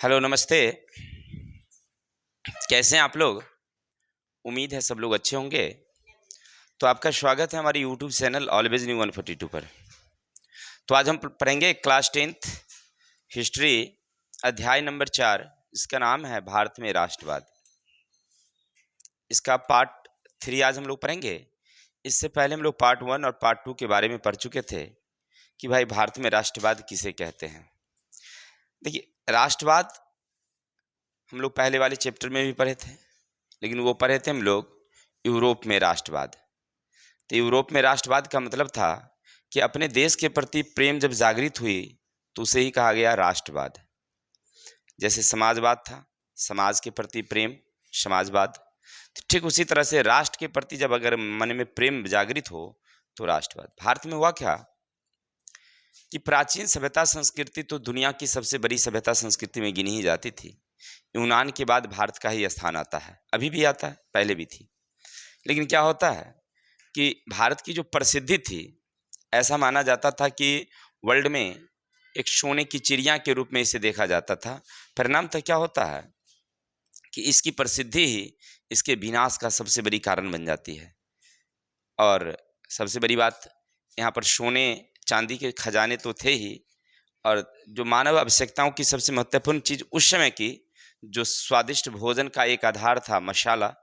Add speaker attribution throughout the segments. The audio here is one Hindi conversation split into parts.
Speaker 1: हेलो, नमस्ते। कैसे हैं आप लोग? उम्मीद है सब लोग अच्छे होंगे। तो आपका स्वागत है हमारे यूट्यूब चैनल ऑलवेज न्यू 142 पर। तो आज हम पढ़ेंगे क्लास 10th हिस्ट्री, अध्याय नंबर 4। इसका नाम है भारत में राष्ट्रवाद। इसका पार्ट 3 आज हम लोग पढ़ेंगे। इससे पहले हम लोग पार्ट 1 और पार्ट 2 के बारे में पढ़ चुके थे कि भाई भारत में राष्ट्रवाद किसे कहते हैं। देखिए, राष्ट्रवाद हम लोग पहले वाले चैप्टर में भी पढ़े थे, लेकिन वो पढ़े थे हम लोग यूरोप में राष्ट्रवाद। तो यूरोप में राष्ट्रवाद का मतलब था कि अपने देश के प्रति प्रेम जब जागृत हुई तो उसे ही कहा गया राष्ट्रवाद। जैसे समाजवाद था, समाज के प्रति प्रेम समाजवाद, तो ठीक उसी तरह से राष्ट्र के प्रति जब अगर मन में प्रेम जागृत हो तो राष्ट्रवाद। भारत में हुआ क्या कि प्राचीन सभ्यता संस्कृति तो दुनिया की सबसे बड़ी सभ्यता संस्कृति में गिनी ही जाती थी। यूनान के बाद भारत का ही स्थान आता है, अभी भी आता है, पहले भी थी। लेकिन क्या होता है कि भारत की जो प्रसिद्धि थी, ऐसा माना जाता था कि वर्ल्ड में एक सोने की चिड़िया के रूप में इसे देखा जाता था। परिणाम तो क्या होता है कि इसकी प्रसिद्धि ही इसके विनाश का सबसे बड़ी कारण बन जाती है। और सबसे बड़ी बात, यहाँ पर सोने चांदी के खजाने तो थे ही, और जो मानव आवश्यकताओं की सबसे महत्वपूर्ण चीज उस समय की, जो स्वादिष्ट भोजन का एक आधार था मसाला,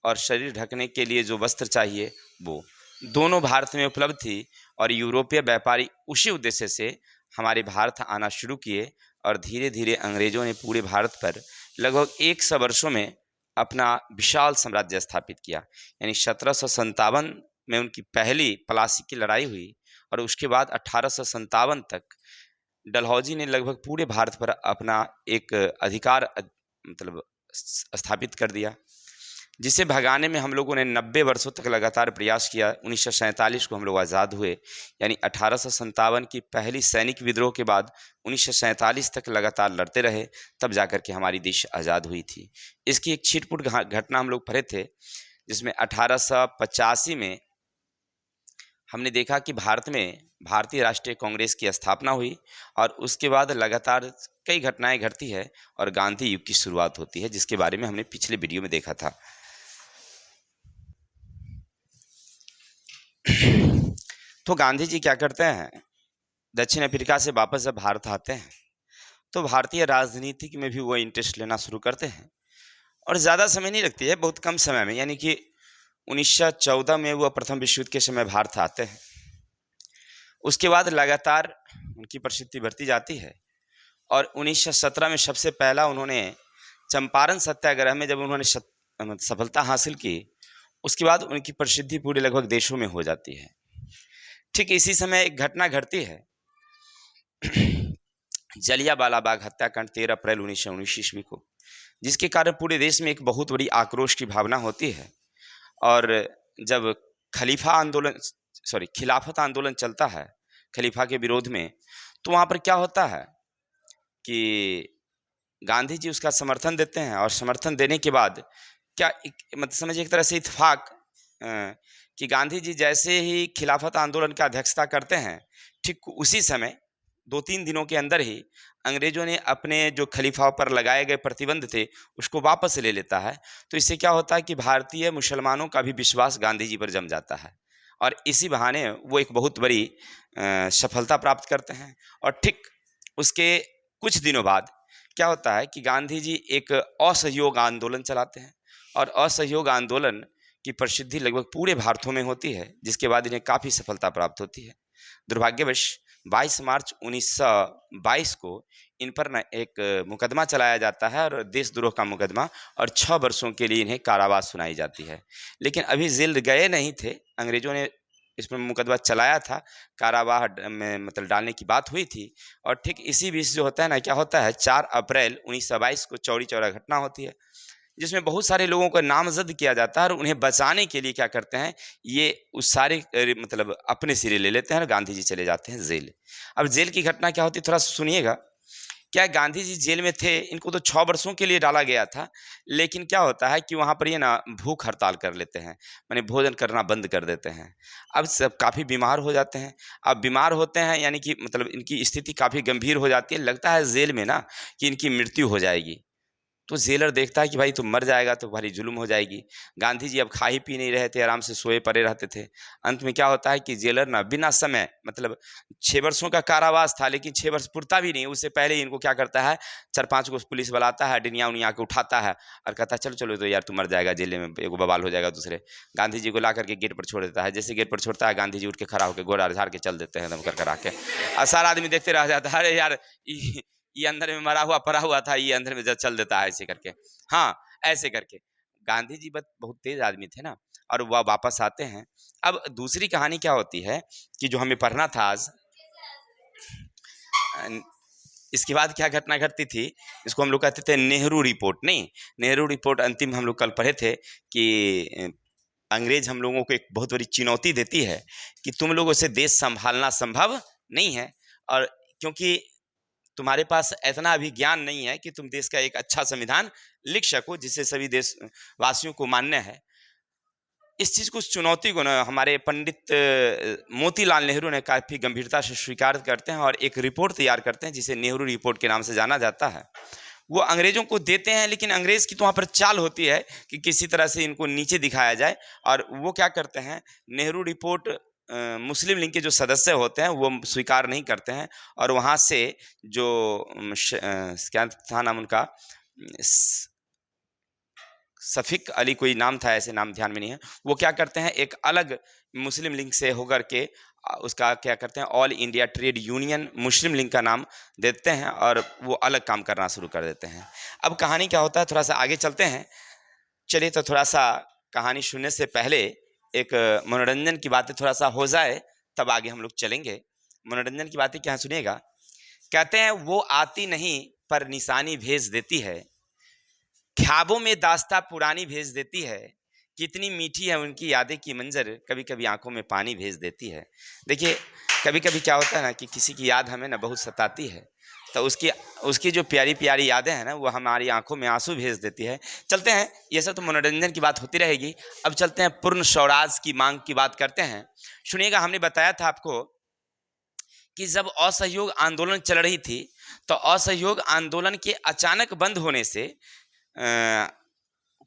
Speaker 1: और शरीर ढकने के लिए जो वस्त्र चाहिए, वो दोनों भारत में उपलब्ध थी। और यूरोपीय व्यापारी उसी उद्देश्य से हमारे भारत आना शुरू किए, और धीरे धीरे अंग्रेजों ने पूरे भारत पर लगभग 100 वर्षों में अपना विशाल साम्राज्य स्थापित किया। यानी 1757 में उनकी पहली प्लासी की लड़ाई हुई, और उसके बाद 1857 तक डलहौजी ने लगभग पूरे भारत पर अपना एक अधिकार मतलब स्थापित कर दिया, जिसे भगाने में हम लोगों ने 90 वर्षों तक लगातार प्रयास किया। 1947 को हम लोग आज़ाद हुए, यानी 1857 की पहली सैनिक विद्रोह के बाद 1947 तक लगातार लड़ते रहे, तब जाकर के हमारी देश आज़ाद हुई थी। इसकी एक छिटपुट घटना हम लोग पढ़े थे, जिसमें 1885 में हमने देखा कि भारत में भारतीय राष्ट्रीय कांग्रेस की स्थापना हुई, और उसके बाद लगातार कई घटनाएं घटती है और गांधी युग की शुरुआत होती है, जिसके बारे में हमने पिछले वीडियो में देखा था। तो गांधी जी क्या करते हैं, दक्षिण अफ्रीका से वापस जब भारत आते हैं तो भारतीय राजनीति में भी वो इंटरेस्ट लेना शुरू करते हैं, और ज़्यादा समय नहीं लगती है, बहुत कम समय में, यानी कि 1914 में वो प्रथम विश्व युद्ध के समय भारत आते हैं। उसके बाद लगातार उनकी प्रसिद्धि बढ़ती जाती है, और 1917 में सबसे पहला उन्होंने चंपारण सत्याग्रह में जब उन्होंने सफलता हासिल की, उसके बाद उनकी प्रसिद्धि पूरे लगभग देशों में हो जाती है। ठीक इसी समय एक घटना घटती है, जलियांवाला बाग हत्याकांड 13 अप्रैल 1919 ईस्वी को, जिसके कारण पूरे देश में एक बहुत बड़ी आक्रोश की भावना होती है। और जब खिलाफत आंदोलन चलता है खलीफा के विरोध में, तो वहाँ पर क्या होता है कि गांधी जी उसका समर्थन देते हैं, और समर्थन देने के बाद क्या मतलब समझिए एक तरह से इत्तेफाक कि गांधी जी जैसे ही खिलाफत आंदोलन का अध्यक्षता करते हैं, ठीक उसी समय 2-3 दिनों के अंदर ही अंग्रेजों ने अपने जो खलीफा पर लगाए गए प्रतिबंध थे उसको वापस ले लेता है। तो इससे क्या होता है कि भारतीय मुसलमानों का भी विश्वास गांधी जी पर जम जाता है, और इसी बहाने वो एक बहुत बड़ी सफलता प्राप्त करते हैं। और ठीक उसके कुछ दिनों बाद क्या होता है कि गांधी जी एक असहयोग आंदोलन चलाते हैं, और असहयोग आंदोलन की प्रसिद्धि लगभग पूरे भारत में होती है, जिसके बाद इन्हें काफ़ी सफलता प्राप्त होती है। दुर्भाग्यवश 22 मार्च 1922 को इन पर न एक मुकदमा चलाया जाता है, और देशद्रोह का मुकदमा, और 6 वर्षों के लिए इन्हें कारावास सुनाई जाती है। लेकिन अभी जेल गए नहीं थे, अंग्रेजों ने इसमें मुकदमा चलाया था, कारावाह में मतलब डालने की बात हुई थी। और ठीक इसी बीच जो होता है ना, क्या होता है, 4 अप्रैल 1922 को चौरी चौरा घटना होती है, जिसमें बहुत सारे लोगों को नामजद किया जाता है, और उन्हें बचाने के लिए क्या करते हैं, ये उस सारे मतलब अपने सिरे ले लेते हैं, और गांधी जी चले जाते हैं जेल। अब जेल की घटना क्या होती है, थोड़ा सुनिएगा क्या गांधी जी जेल में थे, इनको तो 6 वर्षों के लिए डाला गया था, लेकिन क्या होता है कि वहाँ पर ये ना भूख हड़ताल कर लेते हैं, माने भोजन करना बंद कर देते हैं। अब सब काफ़ी बीमार हो जाते हैं। अब बीमार होते हैं यानी कि मतलब इनकी स्थिति काफ़ी गंभीर हो जाती है, लगता है जेल में ना कि इनकी मृत्यु हो जाएगी। तो जेलर देखता है कि भाई तू मर जाएगा तो भारी जुल्म हो जाएगी। गांधी जी अब खा ही पी नहीं रहे थे, आराम से सोए पड़े रहते थे। अंत में क्या होता है कि जेलर ना बिना समय मतलब 6 वर्षों का कारावास था, लेकिन 6 वर्ष पुरता भी नहीं, उससे पहले ही इनको क्या करता है, 4-5 को पुलिस वाला आता है, डिनिया उनिया के उठाता है और कहता है चलो चलो तो यार तू मर जाएगा, जेल में एगो बवाल हो जाएगा दूसरे। गांधी जी को ला करके गेट पर छोड़ देता है। जैसे गेट पर छोड़ता है, गांधी जी उठ के खड़ा होकर गोरा झाड़ के चल देते हैं एकदम कर करा के। और सारा आदमी देखते रह जाता है, अरे यार ये अंदर में मरा हुआ पड़ा हुआ था, ये अंदर में चल देता है ऐसे करके। हाँ, ऐसे करके गांधी जी बहुत तेज आदमी थे ना, और वह वापस आते हैं। अब दूसरी कहानी क्या होती है कि जो हमें पढ़ना था आज, इसके बाद क्या घटना घटती थी, इसको हम लोग कहते थे नेहरू रिपोर्ट। नहीं, नेहरू रिपोर्ट अंतिम हम लोग कल पढ़े थे कि अंग्रेज हम लोगों को एक बहुत बड़ी चुनौती देती है कि तुम लोगों से देश संभालना संभव नहीं है, और क्योंकि तुम्हारे पास इतना अभी ज्ञान नहीं है कि तुम देश का एक अच्छा संविधान लिख सको जिसे सभी देशवासियों को मान्य है। इस चीज को, उस चुनौती को ना हमारे पंडित मोतीलाल नेहरू ने काफी गंभीरता से स्वीकार करते हैं और एक रिपोर्ट तैयार करते हैं जिसे नेहरू रिपोर्ट के नाम से जाना जाता है। वो अंग्रेजों को देते हैं, लेकिन अंग्रेज की तो वहाँ पर चाल होती है कि किसी तरह से इनको नीचे दिखाया जाए, और वो क्या करते हैं, नेहरू रिपोर्ट मुस्लिम लीग के जो सदस्य होते हैं वो स्वीकार नहीं करते हैं, और वहाँ से जो क्या था नाम उनका, सफिक अली कोई नाम था, ऐसे नाम ध्यान में नहीं है, वो क्या करते हैं एक अलग मुस्लिम लीग से होकर के उसका क्या करते हैं, ऑल इंडिया ट्रेड यूनियन मुस्लिम लीग का नाम देते हैं और वो अलग काम करना शुरू कर देते हैं। अब कहानी क्या होता है, थोड़ा सा आगे चलते हैं। चलिए, तो थोड़ा सा कहानी सुनने से पहले एक मनोरंजन की बातें थोड़ा सा हो जाए, तब आगे हम लोग चलेंगे। मनोरंजन की बातें क्या सुनिएगा। कहते हैं वो आती नहीं पर निशानी भेज देती है, ख्वाबों में दास्तां पुरानी भेज देती है, कितनी मीठी है उनकी यादें की मंजर, कभी कभी आंखों में पानी भेज देती है। देखिए, कभी कभी क्या होता है ना कि किसी की याद हमें ना बहुत सताती है, तो उसकी उसकी जो प्यारी प्यारी यादें हैं ना वो हमारी आंखों में आंसू भेज देती है। चलते हैं, ये सब तो मनोरंजन की बात होती रहेगी। अब चलते हैं पूर्ण स्वराज की मांग की बात करते हैं। सुनिएगा, हमने बताया था आपको कि जब असहयोग आंदोलन चल रही थी, तो असहयोग आंदोलन के अचानक बंद होने से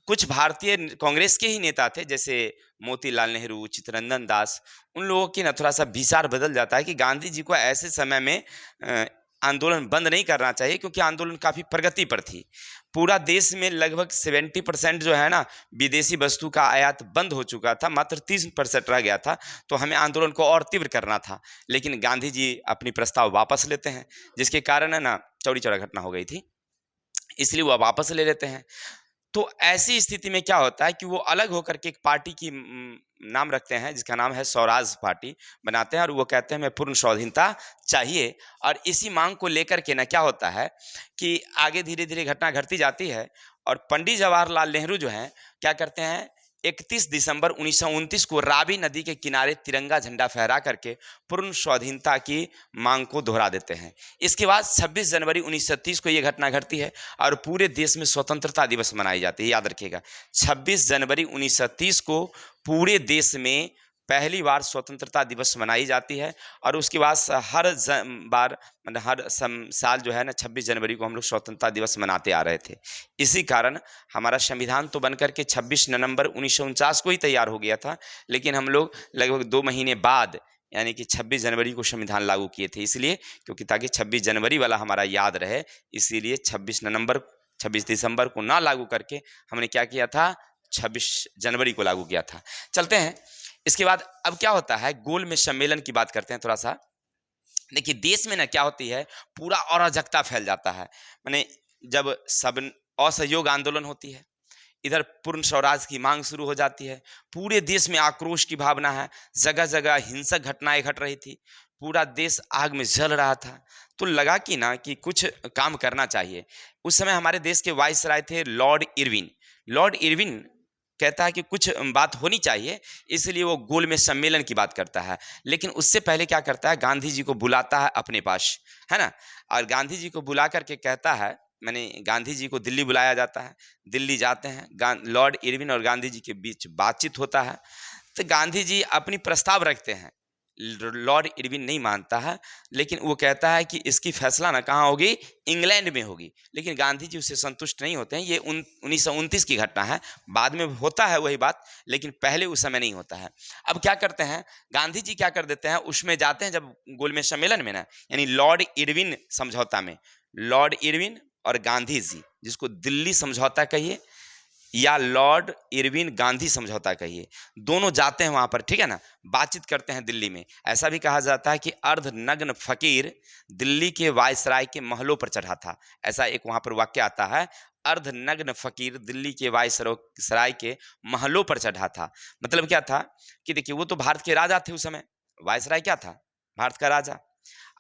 Speaker 1: कुछ भारतीय कांग्रेस के ही नेता थे, जैसे मोतीलाल नेहरू, चित्तरंजन दास, उन लोगों की ना थोड़ा सा विचार बदल जाता है कि गांधी जी को ऐसे समय में आंदोलन बंद नहीं करना चाहिए, क्योंकि आंदोलन काफ़ी प्रगति पर थी। पूरा देश में लगभग 70% जो है ना विदेशी वस्तु का आयात बंद हो चुका था, मात्र 30% रह गया था, तो हमें आंदोलन को और तीव्र करना था। लेकिन गांधी जी अपनी प्रस्ताव वापस लेते हैं, जिसके कारण है ना चौड़ी चौड़ा घटना हो गई थी, इसलिए वो वापस ले लेते हैं। तो ऐसी स्थिति में क्या होता है कि वो अलग होकर के एक पार्टी की नाम रखते हैं जिसका नाम है स्वराज पार्टी बनाते हैं, और वो कहते हैं हमें पूर्ण स्वाधीनता चाहिए। और इसी मांग को लेकर के ना क्या होता है कि आगे धीरे धीरे घटना घटती जाती है, और पंडित जवाहरलाल नेहरू जो हैं क्या करते हैं, 31 दिसंबर 1929 को रावी नदी के किनारे तिरंगा झंडा फहरा करके पूर्ण स्वाधीनता की मांग को दोहरा देते हैं। इसके बाद 26 जनवरी 1930 को यह घटना घटती है और पूरे देश में स्वतंत्रता दिवस मनाई जाती है। याद रखिएगा, 26 जनवरी 1930 को पूरे देश में पहली बार स्वतंत्रता दिवस मनाई जाती है, और उसके बाद हर बार मतलब हर साल जो है ना 26 जनवरी को हम लोग स्वतंत्रता दिवस मनाते आ रहे थे। इसी कारण हमारा संविधान तो बनकर के 26 नवंबर 1949 को ही तैयार हो गया था, लेकिन हम लोग लगभग 2 महीने बाद यानी कि 26 जनवरी को संविधान लागू किए थे, इसलिए क्योंकि ताकि 26 जनवरी वाला हमारा याद रहे, इसीलिए 26 दिसंबर को ना लागू करके हमने क्या किया था, 26 जनवरी को लागू किया था। चलते हैं, इसके बाद अब क्या होता है, गोल में सम्मेलन की बात करते हैं थोड़ा सा। देखिए, देश में ना क्या होती है, पूरा अराजकता फैल जाता है। माने जब सब असहयोग आंदोलन होती है, इधर पूर्ण स्वराज की मांग शुरू हो जाती है, पूरे देश में आक्रोश की भावना है, जगह जगह हिंसक घटनाएं घट रही थी, पूरा देश आग में जल रहा था। तो लगा कि ना कि कुछ काम करना चाहिए। उस समय हमारे देश के वाइसराय थे लॉर्ड इरविन। लॉर्ड इरविन कहता है कि कुछ बात होनी चाहिए, इसलिए वो गोल में सम्मेलन की बात करता है। लेकिन उससे पहले क्या करता है, गांधी जी को बुलाता है अपने पास, है ना। और गांधी जी को बुला करके कहता है, मैंने गांधी जी को दिल्ली बुलाया जाता है, दिल्ली जाते हैं, लॉर्ड इरविन और गांधी जी के बीच बातचीत होता है। तो गांधी जी अपनी प्रस्ताव रखते हैं, लॉर्ड इरविन नहीं मानता है, लेकिन वो कहता है कि इसकी फैसला ना कहाँ होगी, इंग्लैंड में होगी। लेकिन गांधी जी उससे संतुष्ट नहीं होते हैं। ये 1929 की घटना है, बाद में होता है वही बात, लेकिन पहले उस समय नहीं होता है। अब क्या करते हैं गांधी जी, क्या कर देते हैं, उसमें जाते हैं जब गोलमेज सम्मेलन में ना, यानी लॉर्ड इरविन समझौता में, लॉर्ड इरविन और गांधी जी, जिसको दिल्ली समझौता कहिए या लॉर्ड इरविन गांधी समझौता कहिए, दोनों जाते हैं वहां पर, ठीक है ना, बातचीत करते हैं दिल्ली में। ऐसा भी कहा जाता है कि अर्धनग्न फकीर दिल्ली के वायसराय के महलों पर चढ़ा था, ऐसा एक वहां पर वाक्य आता है, अर्धनग्न फकीर दिल्ली के वायसराय के महलों पर चढ़ा था। मतलब क्या था कि देखिए, वो तो भारत के राजा थे उस समय, वायसराय क्या था, भारत का राजा।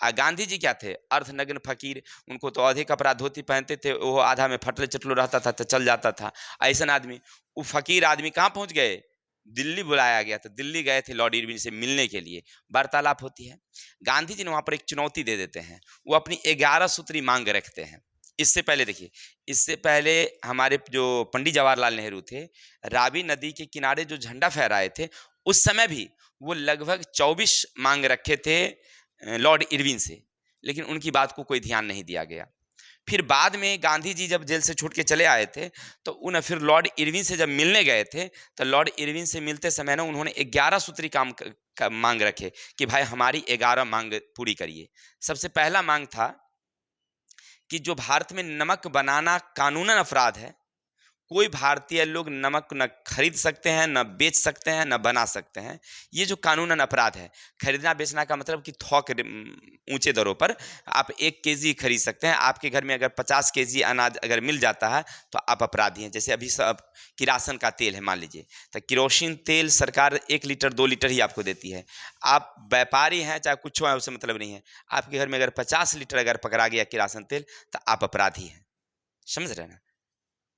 Speaker 1: गांधी जी क्या थे, अर्धनग्न फकीर, उनको तो आधे कपड़ा धोती पहनते थे, वो आधा में फटले चटलो रहता था तो चल जाता था। ऐसा आदमी, वो फकीर आदमी कहाँ पहुंच गए, दिल्ली बुलाया गया, तो दिल्ली गए थे लॉर्ड इरविन से मिलने के लिए, वार्तालाप होती है। गांधी जी ने वहां पर एक चुनौती दे देते हैं, वो अपनी 11 सूत्री मांग रखते हैं। इससे पहले देखिए, इससे पहले हमारे जो पंडित जवाहरलाल नेहरू थे, रावी नदी के किनारे जो झंडा फहराए थे, उस समय भी वो लगभग 24 मांग रखे थे लॉर्ड इरविन से, लेकिन उनकी बात को कोई ध्यान नहीं दिया गया। फिर बाद में गांधी जी जब जेल से छूट के चले आए थे, तो उन फिर लॉर्ड इरविन से जब मिलने गए थे, तो लॉर्ड इरविन से मिलते समय ना उन्होंने 11 सूत्री मांग रखे कि भाई हमारी 11 मांग पूरी करिए। सबसे पहला मांग था कि जो भारत में नमक बनाना कानूनन अपराध है, कोई भारतीय लोग नमक न खरीद सकते हैं, न बेच सकते हैं, न बना सकते हैं। ये जो कानूनन अपराध है, खरीदना बेचना का मतलब कि थोक ऊंचे दरों पर आप 1 केजी खरीद सकते हैं। आपके घर में अगर 50 केजी अनाज अगर मिल जाता है तो आप अपराधी हैं। जैसे अभी सब किरासन का तेल है, मान लीजिए, तो केरोसिन तेल सरकार 1 लीटर 2 लीटर ही आपको देती है। आप व्यापारी हैं चाहे कुछ है, उससे मतलब नहीं है। आपके घर में अगर 50 लीटर अगर पकड़ा गया किरासन तेल, तो आप अपराधी हैं। समझ रहे हैं ना।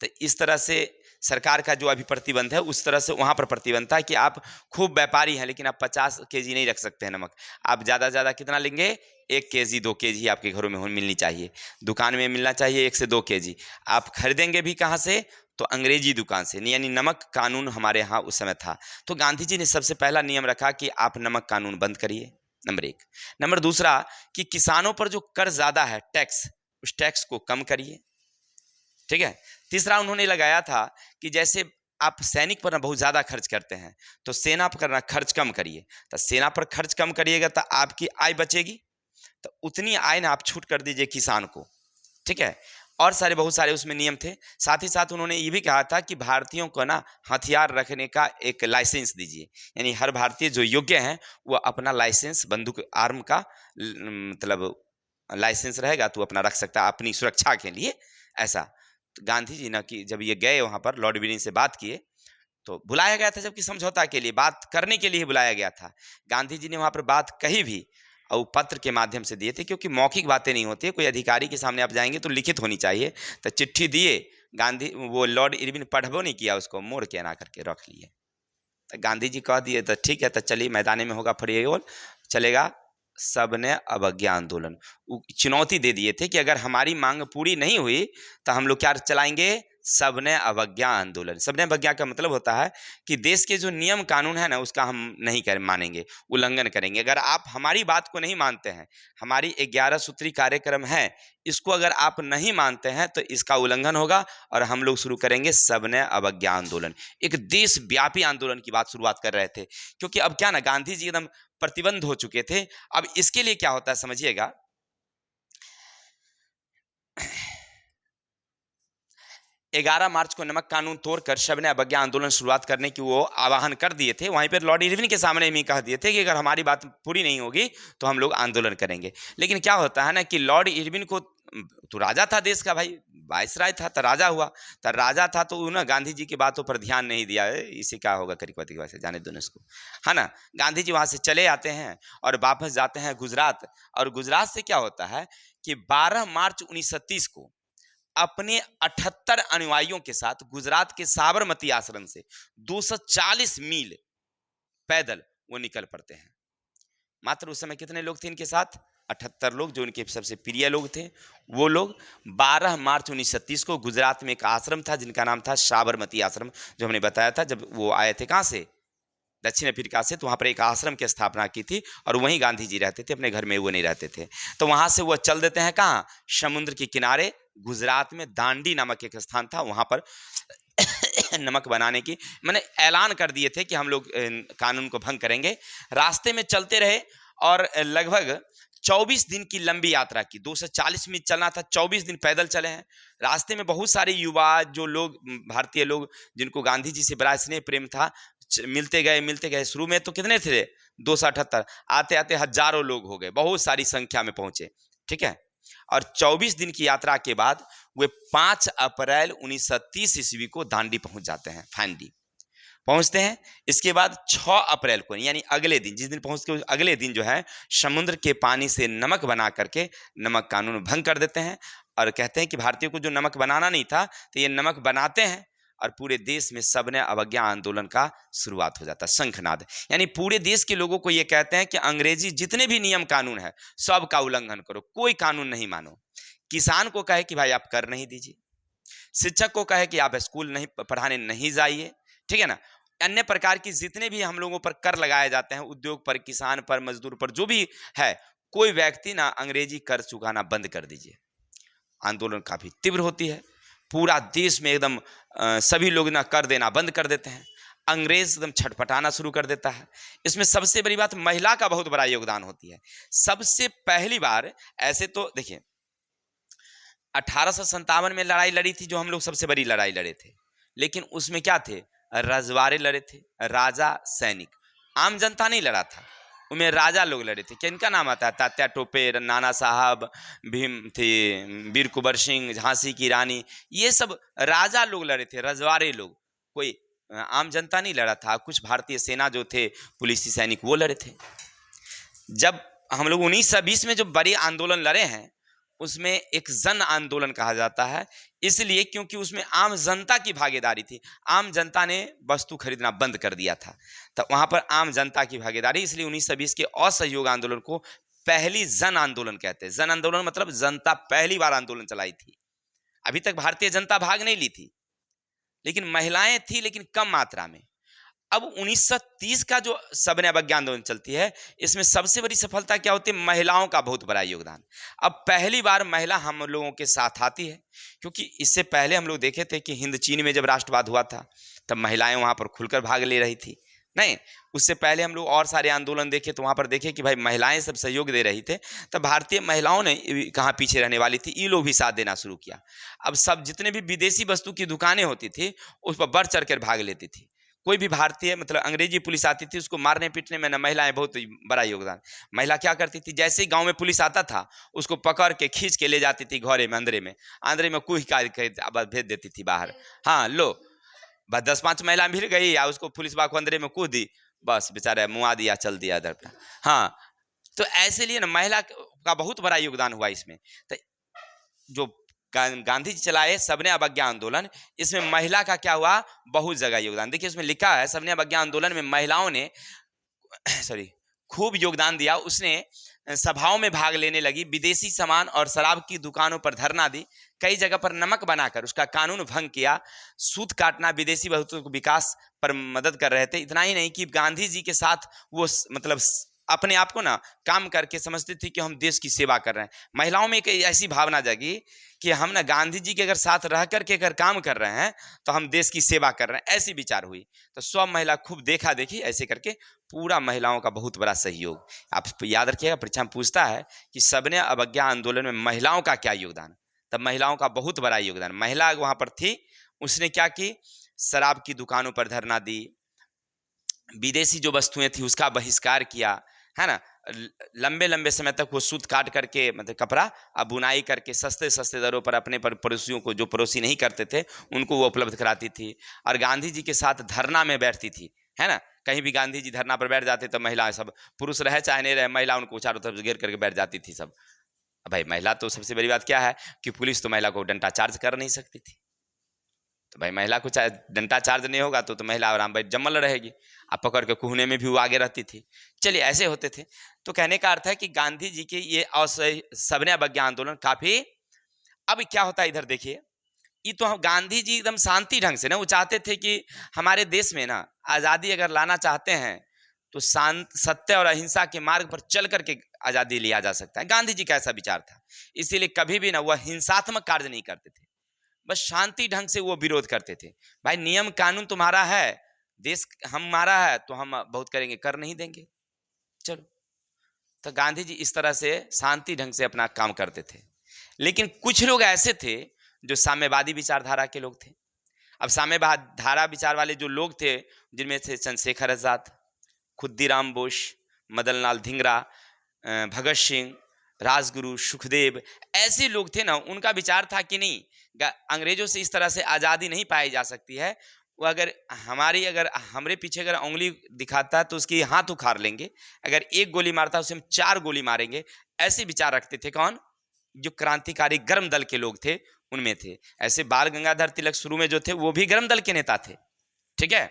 Speaker 1: तो इस तरह से सरकार का जो अभी प्रतिबंध है, उस तरह से वहाँ पर प्रतिबंध था कि आप खूब व्यापारी हैं, लेकिन आप 50 केजी नहीं रख सकते हैं नमक। आप ज़्यादा से ज़्यादा कितना लेंगे, 1 केजी 2 केजी आपके घरों में मिलनी चाहिए, दुकान में मिलना चाहिए 1 से 2 केजी। आप खरीदेंगे भी कहाँ से, तो अंग्रेजी दुकान से, यानी नमक कानून हमारे यहाँ उस समय था। तो गांधी जी ने सबसे पहला नियम रखा कि आप नमक कानून बंद करिए, नंबर 1। नंबर दूसरा कि किसानों पर जो कर ज़्यादा है टैक्स, उस टैक्स को कम करिए, ठीक है। तीसरा उन्होंने लगाया था कि जैसे आप सैनिक पर ना बहुत ज्यादा खर्च करते हैं, तो सेना पर करना खर्च कम करिए। तो सेना पर खर्च कम करिएगा तो आपकी आय बचेगी, तो उतनी आय ना आप छूट कर दीजिए किसान को, ठीक है। और सारे बहुत सारे उसमें नियम थे। साथ ही साथ उन्होंने ये भी कहा था कि भारतीयों को ना हथियार रखने का एक लाइसेंस दीजिए, यानी हर भारतीय जो योग्य हैं वो अपना लाइसेंस, बंदूक आर्म का मतलब लाइसेंस रहेगा तो अपना रख सकता है अपनी सुरक्षा के लिए, ऐसा। तो गांधी जी ना कि जब ये गए वहां पर लॉर्ड इरविन से बात किए, तो बुलाया गया था, जबकि समझौता के लिए बात करने के लिए बुलाया गया था। गांधी जी ने वहां पर बात कही भी, और पत्र के माध्यम से दिए थे, क्योंकि मौखिक बातें नहीं होती है। कोई अधिकारी के सामने आप जाएंगे तो लिखित होनी चाहिए। तो चिट्ठी दिए, गांधी वो लॉर्ड इरविन पढ़बो नहीं किया, उसको मोड़ के ना करके रख लिए। तो गांधी जी कह दिए तो ठीक है, तो चलिए मैदान में होगा फरियोल, चलेगा सबने अवज्ञा आंदोलन। चुनौती दे दिए थे कि अगर हमारी मांग पूरी नहीं हुई तो हम लोग क्या चलाएंगे, सबने अवज्ञा आंदोलन। सबने अवज्ञा का मतलब होता है कि देश के जो नियम कानून है ना, उसका हम नहीं कर मानेंगे, उल्लंघन करेंगे। अगर आप हमारी बात को नहीं मानते हैं, हमारी 11 सूत्री कार्यक्रम है, इसको अगर आप नहीं मानते हैं तो इसका उल्लंघन होगा और हम लोग शुरू करेंगे सबने अवज्ञा आंदोलन। एक देशव्यापी आंदोलन की बात शुरुआत कर रहे थे, क्योंकि अब क्या ना, गांधी जी एकदम प्रतिबंध हो चुके थे। अब इसके लिए क्या होता है समझिएगा, 11 मार्च को नमक कानून तोड़कर सबने अवज्ञा आंदोलन शुरुआत करने की वो आह्वान कर दिए थे। वहीं पर लॉर्ड इरविन के सामने भी कह दिए थे कि अगर हमारी बात पूरी नहीं होगी तो हम लोग आंदोलन करेंगे। लेकिन क्या होता है ना कि लॉर्ड इरविन को तो राजा था देश का, भाई वायसराय था, तो राजा हुआ, तो राजा था, तो ना गांधी जी की बातों पर ध्यान नहीं दिया। इसे क्या होगा करिकवती की वजह से, जाने दो इसको, है ना। गांधी जी वहां से चले आते हैं और वापस जाते हैं गुजरात। और गुजरात से क्या होता है कि 12 मार्च 1930 को अपने 78 अनुयायियों के साथ गुजरात के साबरमती आश्रम से 240 मील पैदल वो निकल पड़ते हैं। मात्र उस समय कितने लोग थे इनके साथ? 78 लोग, जो इनके सबसे प्रिय लोग थे। वो लोग 12 मार्च 1930 को गुजरात में एक आश्रम था जिनका नाम था साबरमती आश्रम, जो हमने बताया था जब वो आए थे कहाँ से, दक्षिण अफ्रीका से, तो वहाँ पर एक आश्रम की स्थापना की थी और वहीं गांधी जी रहते थे, अपने घर में वो नहीं रहते थे। तो वहाँ से वो चल देते हैं कहाँ, समुद्र के किनारे गुजरात में दांडी नामक एक स्थान था, वहाँ पर नमक बनाने की मैंने ऐलान कर दिए थे कि हम लोग कानून को भंग करेंगे। रास्ते में चलते रहे और लगभग 24 दिन की लंबी यात्रा की, 240 मील चलना था, 24 दिन पैदल चले हैं। रास्ते में बहुत सारे युवा जो लोग, भारतीय लोग जिनको गांधी जी से बड़ा स्नेह प्रेम था, मिलते गए। शुरू में तो कितने थे, 278, आते आते हजारों लोग हो गए, बहुत सारी संख्या में पहुंचे, ठीक है। और 24 दिन की यात्रा के बाद वे 5 अप्रैल 1930 ईस्वी को दांडी पहुंच जाते हैं, फांडी पहुंचते हैं। इसके बाद 6 अप्रैल को, यानी अगले दिन, जिस दिन पहुंचते हैं अगले दिन जो है, समुद्र के पानी से नमक बना करके नमक कानून भंग कर देते हैं और कहते हैं कि भारतीयों को जो नमक बनाना नहीं था तो ये नमक बनाते हैं, और पूरे देश में सबने अवज्ञा आंदोलन का शुरुआत हो जाता है, शंखनाद। यानी पूरे देश के लोगों को ये कहते हैं कि अंग्रेजी जितने भी नियम कानून है सब का उल्लंघन करो, कोई कानून नहीं मानो। किसान को कहे कि भाई आप कर नहीं दीजिए, शिक्षक को कहे कि आप स्कूल नहीं पढ़ाने नहीं जाइए, ठीक है ना। अन्य प्रकार की जितने भी हम लोगों पर कर लगाए जाते हैं, उद्योग पर, किसान पर, मजदूर पर, जो भी है, कोई व्यक्ति ना अंग्रेजी कर चुकाना बंद कर दीजिए। आंदोलन काफी तीव्र होती है, पूरा देश में एकदम सभी लोग ना कर देना बंद कर देते हैं, अंग्रेज एकदम छटपटाना शुरू कर देता है। इसमें सबसे बड़ी बात महिला का बहुत बड़ा योगदान होती है। सबसे पहली बार, ऐसे तो देखिए 1857 में लड़ाई लड़ी थी, जो हम लोग सबसे बड़ी लड़ाई लड़े थे, लेकिन उसमें क्या थे, रजवाड़े लड़े थे, राजा सैनिक, आम जनता नहीं लड़ा था, उनमें राजा लोग लड़े थे। किनका नाम आता है, तात्या टोपे, नाना साहब, भीम थे, वीर कुंवर सिंह, झांसी की रानी, ये सब राजा लोग लड़े थे, रजवाड़े लोग, कोई आम जनता नहीं लड़ा था। कुछ भारतीय सेना जो थे, पुलिस सैनिक, वो लड़े थे। जब हम लोग 1920 में जो बड़ी आंदोलन लड़े हैं, उसमें एक जन आंदोलन कहा जाता है, इसलिए क्योंकि उसमें आम जनता की भागीदारी थी। आम जनता ने वस्तु खरीदना बंद कर दिया था, तो वहां पर आम जनता की भागीदारी, इसलिए 1920 के असहयोग आंदोलन को पहली जन आंदोलन कहते हैं। जन आंदोलन मतलब जनता पहली बार आंदोलन चलाई थी। अभी तक भारतीय जनता भाग नहीं ली थी, लेकिन महिलाएं थी, लेकिन कम मात्रा में। अब 1930 का जो सबने अवज्ञा आंदोलन चलती है, इसमें सबसे बड़ी सफलता क्या होती है, महिलाओं का बहुत बड़ा योगदान। अब पहली बार महिला हम लोगों के साथ आती है, क्योंकि इससे पहले हम लोग देखे थे कि हिंद चीन में जब राष्ट्रवाद हुआ था, तब महिलाएं वहां पर खुलकर भाग ले रही थी। नहीं, उससे पहले हम लोग और सारे आंदोलन देखे, तो वहां पर देखे कि भाई महिलाएं सब सहयोग दे रही थे, तब भारतीय महिलाओं ने कहाँ पीछे रहने वाली थी, ये लोग भी साथ देना शुरू किया। अब सब जितने भी विदेशी वस्तु की दुकानें होती थी, उस पर बढ़ चढ़ कर भाग लेती थी। कोई भी भारतीय, मतलब अंग्रेजी पुलिस आती थी, उसको मारने पीटने में ना महिलाएं बहुत बड़ा योगदान। महिला क्या करती थी, जैसे ही गांव में पुलिस आता था, उसको पकड़ के खींच के ले जाती थी घरे में, अंदरे में कुछ कार्य भेज देती थी बाहर। हाँ लो, बस 10-5 महिला मिल गई, या उसको पुलिस बाग को अंदरे में कूद दी, बस बेचारा मुआ दिया, चल दिया इधर। हाँ, तो ऐसे लिए ना महिला का बहुत बड़ा योगदान हुआ इसमें। तो जो गांधी जी चलाए सबने अवज्ञा आंदोलन, इसमें महिला का क्या हुआ, बहुत जगह योगदान। देखिए उसमें लिखा है, सबने अवज्ञा आंदोलन में महिलाओं ने खूब योगदान दिया। उसने सभाओं में भाग लेने लगी, विदेशी सामान और शराब की दुकानों पर धरना दी, कई जगह पर नमक बनाकर उसका कानून भंग किया, सूत काटना, विदेशी वस्तुओं के विकास पर मदद कर रहे थे। इतना ही नहीं कि गांधी जी के साथ वो मतलब अपने आप को ना काम करके समझती थी कि हम देश की सेवा कर रहे हैं। महिलाओं में एक ऐसी भावना जगी कि हम ना गांधी जी के अगर साथ रह करके अगर काम कर रहे हैं तो हम देश की सेवा कर रहे हैं, ऐसी विचार हुई। तो सब महिला खूब देखा देखी ऐसे करके पूरा महिलाओं का बहुत बड़ा सहयोग। आप याद रखिएगा, परीक्षा में पूछता है कि सबने अवज्ञा आंदोलन में महिलाओं का क्या योगदान, तब महिलाओं का बहुत बड़ा योगदान। महिला वहां पर थी, उसने क्या की, शराब की दुकानों पर धरना दी, विदेशी जो वस्तुएं थी उसका बहिष्कार किया, है ना। लंबे लंबे समय तक वो सूत काट करके, मतलब कपड़ा अब बुनाई करके सस्ते सस्ते दरों पर अपने पड़ोसियों को, जो पड़ोसी नहीं करते थे उनको वो उपलब्ध कराती थी। और गांधी जी के साथ धरना में बैठती थी, है ना। कहीं भी गांधी जी धरना पर बैठ जाते तो महिलाएं सब, पुरुष रहे चाहे नहीं रहे, महिला उनको चारों तरफ घेर करके बैठ जाती थी सब। अब भाई महिला तो सबसे बड़ी बात क्या है कि पुलिस तो महिला को डंडा चार्ज कर नहीं सकती थी। तो भाई महिला को डंडा चार्ज नहीं होगा तो महिला आराम भाई जम्मल रहेगी। अब पकड़ के कुहने में भी वो आगे रहती थी। चलिए ऐसे होते थे। तो कहने का अर्थ है कि गांधी जी के ये सविनय अवज्ञा आंदोलन काफी। अब क्या होता है इधर देखिए, ये तो हम गांधी जी एकदम शांति ढंग से ना, वो चाहते थे कि हमारे देश में ना आजादी अगर लाना चाहते हैं तो शांत सत्य और अहिंसा के मार्ग पर चल करके आजादी लिया जा सकता है। गांधी जी का ऐसा विचार था। इसीलिए कभी भी ना वह हिंसात्मक कार्य नहीं करते थे, बस शांति ढंग से वो विरोध करते थे। भाई नियम कानून तुम्हारा है, देश हमारा है, तो हम बहुत करेंगे, कर नहीं देंगे, चलो। तो गांधी जी इस तरह से शांति ढंग से अपना काम करते थे। लेकिन कुछ लोग ऐसे थे जो साम्यवादी विचारधारा के लोग थे। अब साम्यवादी विचार वाले जो लोग थे, जिनमें थे चंद्रशेखर आजाद, खुद्दीराम बोस, मदन लाल धिंगरा, भगत सिंह, राजगुरु, सुखदेव, ऐसे लोग थे ना। उनका विचार था कि नहीं, अंग्रेजों से इस तरह से आज़ादी नहीं पाई जा सकती है। वो अगर हमारे पीछे अगर उंगली दिखाता है तो उसकी हाथ उखाड़ लेंगे, अगर एक गोली मारता है उसे हम 4 गोली मारेंगे। ऐसे विचार रखते थे कौन? जो क्रांतिकारी गर्म दल के लोग थे उनमें थे। ऐसे बाल गंगाधर तिलक शुरू में जो थे वो भी गर्म दल के नेता थे, ठीक है।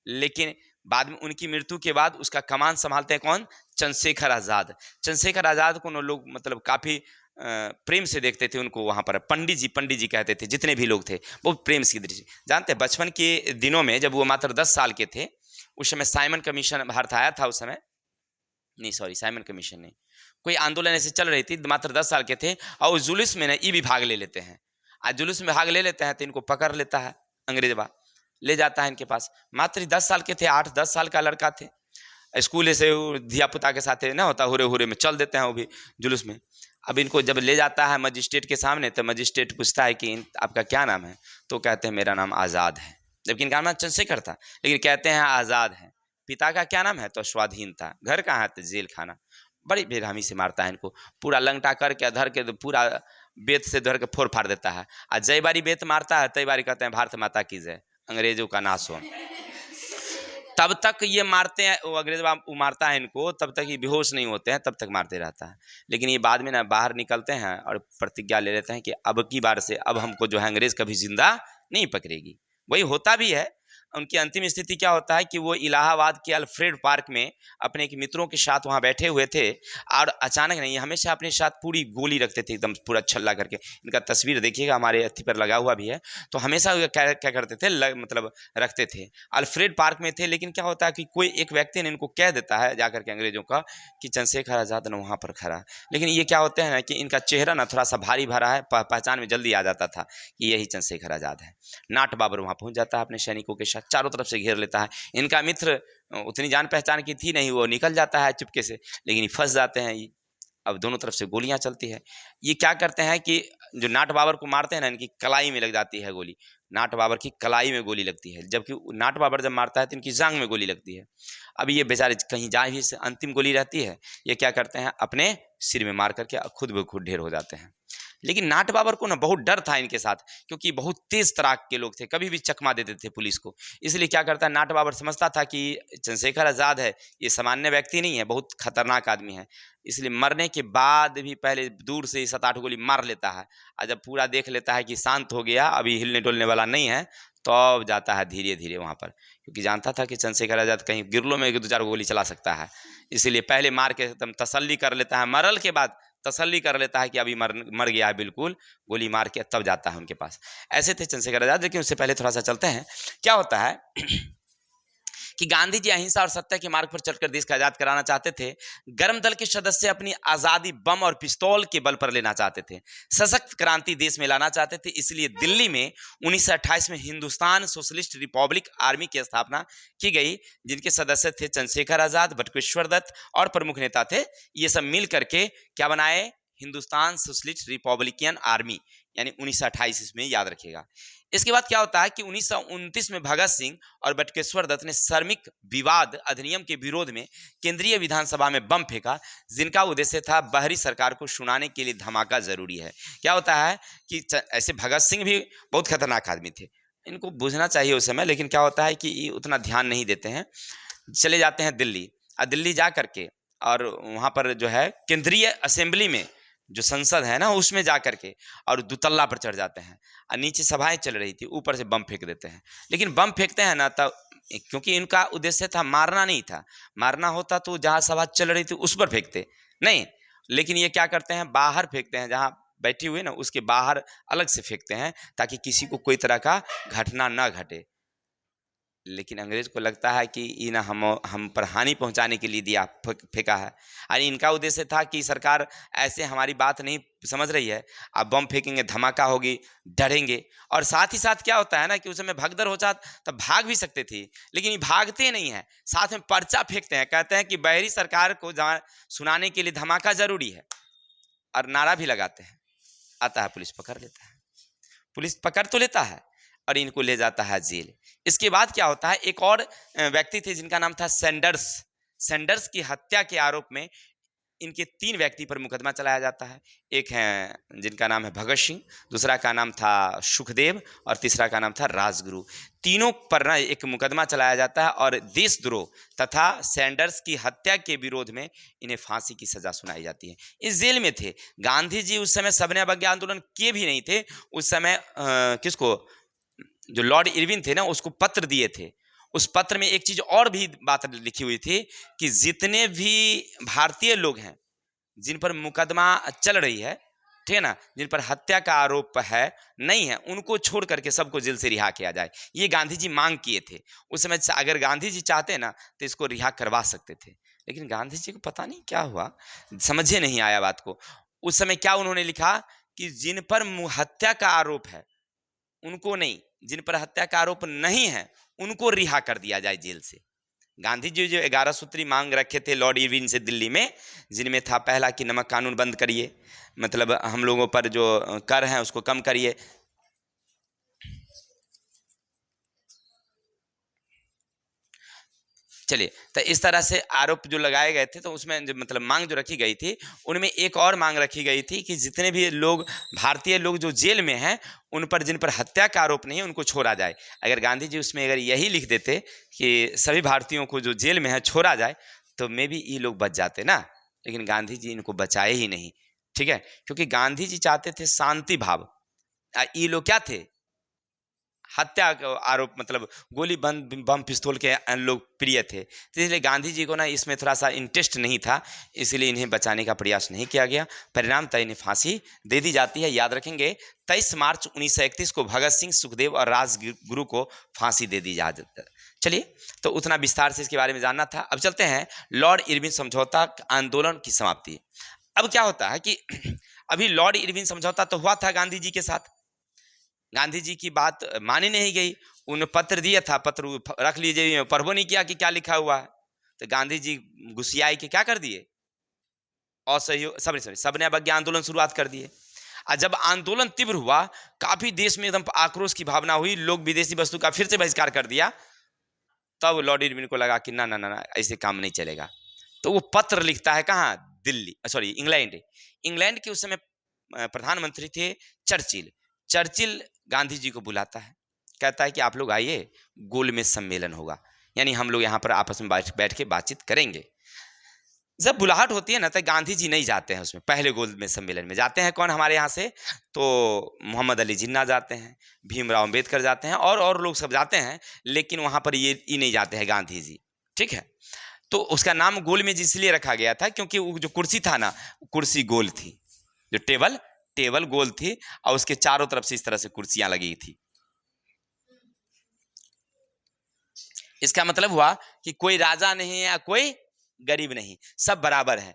Speaker 1: लेकिन बाद में उनकी मृत्यु के बाद उसका कमान संभालते हैं कौन? चंद्रशेखर आजाद। चंद्रशेखर आजाद को लोग मतलब काफी प्रेम से देखते थे उनको। वहां पर पंडित जी कहते थे, जितने भी लोग थे बहुत प्रेम की दृष्टि। जानते हैं बचपन के दिनों में जब वो मात्र 10 साल के थे, उस समय साइमन कमीशन भारत आया था। उस समय नहीं, सॉरी, साइमन कमीशन नहीं, कोई आंदोलन ऐसे चल रही थी, मात्र 10 साल के थे। और उस जुलूस में ना ये भी भाग ले लेते हैं। आज जुलूस में भाग ले लेते हैं तो इनको पकड़ लेता है अंग्रेजवा, ले जाता है इनके पास। मात्र 10 साल के थे, 8-10 साल का लड़का थे। स्कूल से धिया पुता के साथ ना होता, हुरे हुरे में चल देते हैं वो भी जुलूस में। अब इनको जब ले जाता है मजिस्ट्रेट के सामने, तो मजिस्ट्रेट पूछता है कि आपका क्या नाम है? तो कहते हैं मेरा नाम आज़ाद है, जबकि इनका नाम चंद्रशेखर था, लेकिन कहते हैं आज़ाद है। पिता का क्या नाम है? तो स्वाधीन था। घर कहाँ है? तो जेल खाना। बड़ी बेरहमी से मारता है इनको, पूरा लंगटा करके धर के पूरा बेत से धर के फोड़ फाड़ देता है। और जय बारी बेत मारता है तय बारी कहते हैं भारत माता की जय, अंग्रेजों का नाश हो। तब तक ये मारते हैं, वो अंग्रेज मारता है इनको, तब तक ये बेहोश नहीं होते हैं, तब तक मारते रहता है। लेकिन ये बाद में ना बाहर निकलते हैं और प्रतिज्ञा ले लेते हैं कि अब की बार से अब हमको जो है अंग्रेज कभी जिंदा नहीं पकड़ेगी। वही होता भी है। उनकी अंतिम स्थिति क्या होता है कि वो इलाहाबाद के अल्फ्रेड पार्क में अपने एक मित्रों के साथ वहाँ बैठे हुए थे, और अचानक नहीं, हमेशा अपने साथ पूरी गोली रखते थे, एकदम पूरा छल्ला करके। इनका तस्वीर देखिएगा, हमारे अथी पर लगा हुआ भी है। तो हमेशा क्या करते थे, मतलब रखते थे। अल्फ्रेड पार्क में थे। लेकिन क्या होता है कि कोई एक व्यक्ति ने इनको कह देता है जाकर के अंग्रेजों का कि चंद्रशेखर आजाद ने वहाँ पर खड़ा। लेकिन ये क्या होते हैं ना कि इनका चेहरा ना थोड़ा सा भारी भरा है, पहचान में जल्दी आ जाता था कि यही चंद्रशेखर आजाद है। नाट बाबर वहाँ पहुँच जाता है अपने सैनिकों के साथ, चारों तरफ से घेर लेता है। इनका मित्र उतनी जान पहचान की थी नहीं, वो निकल जाता है चुपके से, लेकिन फंस जाते हैं ये। अब दोनों तरफ से गोलियां चलती है। ये क्या करते हैं कि जो नाट बाबर को मारते हैं ना, इनकी कलाई में लग जाती है गोली। नाट बाबर की कलाई में गोली लगती है, जबकि नाट बाबर जब मारता है तो इनकी जांग में गोली लगती है। अब ये बेचारे कहीं जा भी से अंतिम गोली रहती है, ये क्या करते हैं अपने सिर में मार करके खुद ब खुद ढेर हो जाते हैं। लेकिन नाट बाबर को ना बहुत डर था इनके साथ, क्योंकि बहुत तेज तराक के लोग थे, कभी भी चकमा देते थे पुलिस को। इसलिए क्या करता है, नाट बाबर समझता था कि चंद्रशेखर आजाद है, ये सामान्य व्यक्ति नहीं है, बहुत खतरनाक आदमी है। इसलिए मरने के बाद भी पहले दूर से 7-8 गोली मार लेता है, और जब पूरा देख लेता है कि शांत हो गया, अभी हिलने डुलने वाला नहीं है, तो जाता है धीरे धीरे वहाँ पर, क्योंकि जानता था कि चंद्रशेखर आजाद कहीं गिरलों में 2-4 गोली चला सकता है। इसीलिए पहले मार के एकदम तसल्ली कर लेता है, मरल के बाद तसल्ली कर लेता है कि अभी मर गया है बिल्कुल, गोली मार के तब जाता है उनके पास। ऐसे थे चंद्रशेखर आजाद। लेकिन उससे पहले थोड़ा सा चलते हैं। क्या होता है कि गांधी जी अहिंसा और सत्य के मार्ग पर चलकर देश को आजाद कराना चाहते थे। गर्म दल के सदस्य अपनी आजादी बम और पिस्तौल के बल पर लेना चाहते थे, सशक्त क्रांति देश में लाना चाहते थे। इसलिए दिल्ली में 1928 में हिंदुस्तान सोशलिस्ट रिपब्लिक आर्मी की स्थापना की गई, जिनके सदस्य थे चंद्रशेखर आजाद, बटुकेश्वर दत्त और प्रमुख नेता थे। ये सब मिल करके क्या बनाए, हिंदुस्तान सोशलिस्ट रिपब्लिकन आर्मी, यानी 1928 इसमें याद रखिएगा। इसके बाद क्या होता है कि 1929 में भगत सिंह और बटुकेश्वर दत्त ने श्रमिक विवाद अधिनियम के विरोध में केंद्रीय विधानसभा में बम फेंका, जिनका उद्देश्य था बाहरी सरकार को सुनाने के लिए धमाका जरूरी है। क्या होता है कि ऐसे भगत सिंह भी बहुत खतरनाक आदमी थे, इनको बुझना चाहिए उस समय, लेकिन क्या होता है कि ये उतना ध्यान नहीं देते हैं। चले जाते हैं दिल्ली, और दिल्ली जा करके और वहाँ पर जो है केंद्रीय असेंबली में जो संसद है ना उसमें जा करके और दुतल्ला पर चढ़ जाते हैं और नीचे सभाएं चल रही थी, ऊपर से बम फेंक देते हैं। लेकिन बम फेंकते हैं ना तब, क्योंकि इनका उद्देश्य था मारना नहीं था, मारना होता तो जहां सभा चल रही थी उस पर फेंकते नहीं, लेकिन ये क्या करते हैं बाहर फेंकते हैं, जहां बैठी हुई ना उसके बाहर अलग से फेंकते हैं ताकि किसी को कोई तरह का घटना ना घटे। लेकिन अंग्रेज को लगता है कि ये ना हम पर हानि पहुंचाने के लिए दिया फेंका है, और इनका उद्देश्य था कि सरकार ऐसे हमारी बात नहीं समझ रही है, अब बम फेंकेंगे, धमाका होगी, डरेंगे। और साथ ही साथ क्या होता है ना कि उस समय भगदड़ हो जाता तब भाग भी सकते थे, लेकिन ये भागते नहीं है, साथ में पर्चा फेंकते हैं, कहते हैं कि बहरी सरकार को सुनाने के लिए धमाका जरूरी है, और नारा भी लगाते हैं। आता है पुलिस पकड़ लेता है, पुलिस पकड़ तो लेता है और इनको ले जाता है जेल। इसके बाद क्या होता है, एक और व्यक्ति थे जिनका नाम था सैंडर्स। सैंडर्स की हत्या के आरोप में इनके 3 व्यक्ति पर मुकदमा चलाया जाता है। एक है जिनका नाम है भगत सिंह, दूसरा का नाम था सुखदेव और तीसरा का नाम था राजगुरु। तीनों पर ना एक मुकदमा चलाया जाता है और देशद्रोह तथा सैंडर्स की हत्या के विरोध में इन्हें फांसी की सजा सुनाई जाती है। इस जेल में थे गांधी जी, उस समय सविनय अवज्ञा आंदोलन किए भी नहीं थे उस समय। किसको, जो लॉर्ड इरविन थे ना उसको पत्र दिए थे। उस पत्र में एक चीज और भी बात लिखी हुई थी कि जितने भी भारतीय लोग हैं जिन पर मुकदमा चल रही है, ठीक है ना, जिन पर हत्या का आरोप है नहीं है, उनको छोड़ करके सबको जेल से रिहा किया जाए। ये गांधी जी मांग किए थे उस समय। अगर गांधी जी चाहते ना तो इसको रिहा करवा सकते थे, लेकिन गांधी जी को पता नहीं क्या हुआ, समझे नहीं आया बात को। उस समय क्या उन्होंने लिखा कि जिन पर हत्या का आरोप है उनको नहीं, जिन पर हत्या का आरोप नहीं है उनको रिहा कर दिया जाए जेल से। गांधी जी जो 11 सूत्री मांग रखे थे लॉर्ड इरविन से दिल्ली में, जिनमें था पहला कि नमक कानून बंद करिए, मतलब हम लोगों पर जो कर है उसको कम करिए। चलिए, तो इस तरह से आरोप जो लगाए गए थे, तो उसमें जो मतलब मांग जो रखी गई थी उनमें एक और मांग रखी गई थी कि जितने भी लोग भारतीय लोग जो जेल में हैं उन पर जिन पर हत्या का आरोप नहीं है उनको छोड़ा जाए। अगर गांधी जी उसमें अगर यही लिख देते कि सभी भारतीयों को जो जेल में है छोड़ा जाए तो मे भी ये लोग बच जाते ना, लेकिन गांधी जी इनको बचाए ही नहीं। ठीक है, क्योंकि गांधी जी चाहते थे शांति भाव, ये लोग क्या थे, हत्या का आरोप, मतलब गोली बंद बम पिस्तौल के लोग प्रिय थे, तो इसलिए गांधी जी को ना इसमें थोड़ा सा इंटरेस्ट नहीं था, इसलिए इन्हें बचाने का प्रयास नहीं किया गया। परिणामतः इन्हें फांसी दे दी जाती है। याद रखेंगे 23 मार्च 1931 को भगत सिंह, सुखदेव और राजगुरु को फांसी दे दी जाती है। चलिए, तो उतना विस्तार से इसके बारे में जानना था। अब चलते हैं लॉर्ड इरविन समझौता आंदोलन की समाप्ति। अब क्या होता है कि अभी लॉर्ड इरविन समझौता तो हुआ था गांधी जी के साथ, गांधी जी की बात मानी नहीं गई। उन्हें पत्र दिया था, पत्र रख लीजिए, पढ़बो नहीं किया कि क्या लिखा हुआ है। तो गांधी जी गुस्सियाई के क्या कर दिए, असहयोग सबने अवज्ञा आंदोलन शुरुआत कर दिए। और जब आंदोलन तीव्र हुआ, काफी देश में एकदम आक्रोश की भावना हुई, लोग विदेशी वस्तु का फिर से बहिष्कार कर दिया, तब लॉर्ड इरविन को लगा कि ना ना ना ना ऐसे काम नहीं चलेगा। तो वो पत्र लिखता है कहाँ, दिल्ली, सॉरी इंग्लैंड। इंग्लैंड के उस समय प्रधानमंत्री थे चर्चिल। चर्चिल गांधी जी को बुलाता है, कहता है कि आप लोग आइए, गोलमेज सम्मेलन होगा, यानी हम लोग यहाँ पर आपस में बैठ के बातचीत करेंगे। जब बुलाहट होती है ना तो गांधी जी नहीं जाते हैं उसमें, पहले गोलमेज सम्मेलन में जाते हैं कौन हमारे यहाँ से, तो मोहम्मद अली जिन्ना जाते हैं, भीमराव अम्बेडकर जाते हैं और लोग सब जाते हैं, लेकिन वहां पर ये नहीं जाते हैं गांधी जी। ठीक है, तो उसका नाम गोलमेज इसलिए रखा गया था क्योंकि वो जो कुर्सी था ना, कुर्सी गोल थी, जो टेबल गोल थी और उसके चारों तरफ से इस तरह से कुर्सियां लगी थी। इसका मतलब हुआ कि कोई राजा नहीं है या कोई गरीब नहीं, सब बराबर है।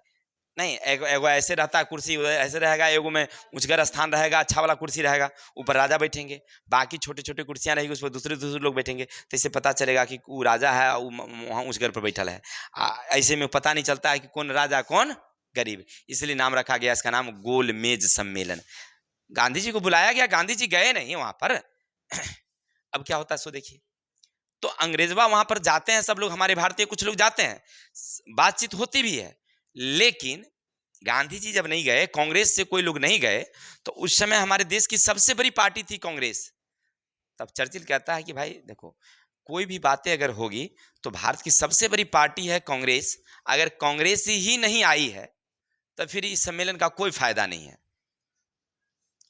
Speaker 1: नहीं, एगो ऐसे रहता है कुर्सी, ऐसे रहेगा, एगो में उचगर स्थान रहेगा, अच्छा वाला कुर्सी रहेगा, ऊपर राजा बैठेंगे, बाकी छोटे छोटे कुर्सियां रहेगी उस पर दूसरे दूसरे लोग बैठेंगे, तो इससे पता चलेगा कि वो राजा है, वहाँ उचगर पर बैठल है। ऐसे में पता नहीं चलता है कि कौन राजा कौन गरीब, इसलिए नाम रखा गया इसका नाम गोलमेज सम्मेलन। गांधी जी को बुलाया गया, गांधी जी गए नहीं वहां पर। अब क्या होता है सो देखिए, तो अंग्रेजवा वहां पर जाते हैं, सब लोग हमारे भारतीय कुछ लोग जाते हैं, बातचीत होती भी है, लेकिन गांधी जी जब नहीं गए, कांग्रेस से कोई लोग नहीं गए, तो उस समय हमारे देश की सबसे बड़ी पार्टी थी कांग्रेस। तब चर्चिल कहता है कि भाई देखो, कोई भी बातें अगर होगी तो भारत की सबसे बड़ी पार्टी है कांग्रेस, अगर कांग्रेस ही नहीं आई है तो फिर इस सम्मेलन का कोई फायदा नहीं है,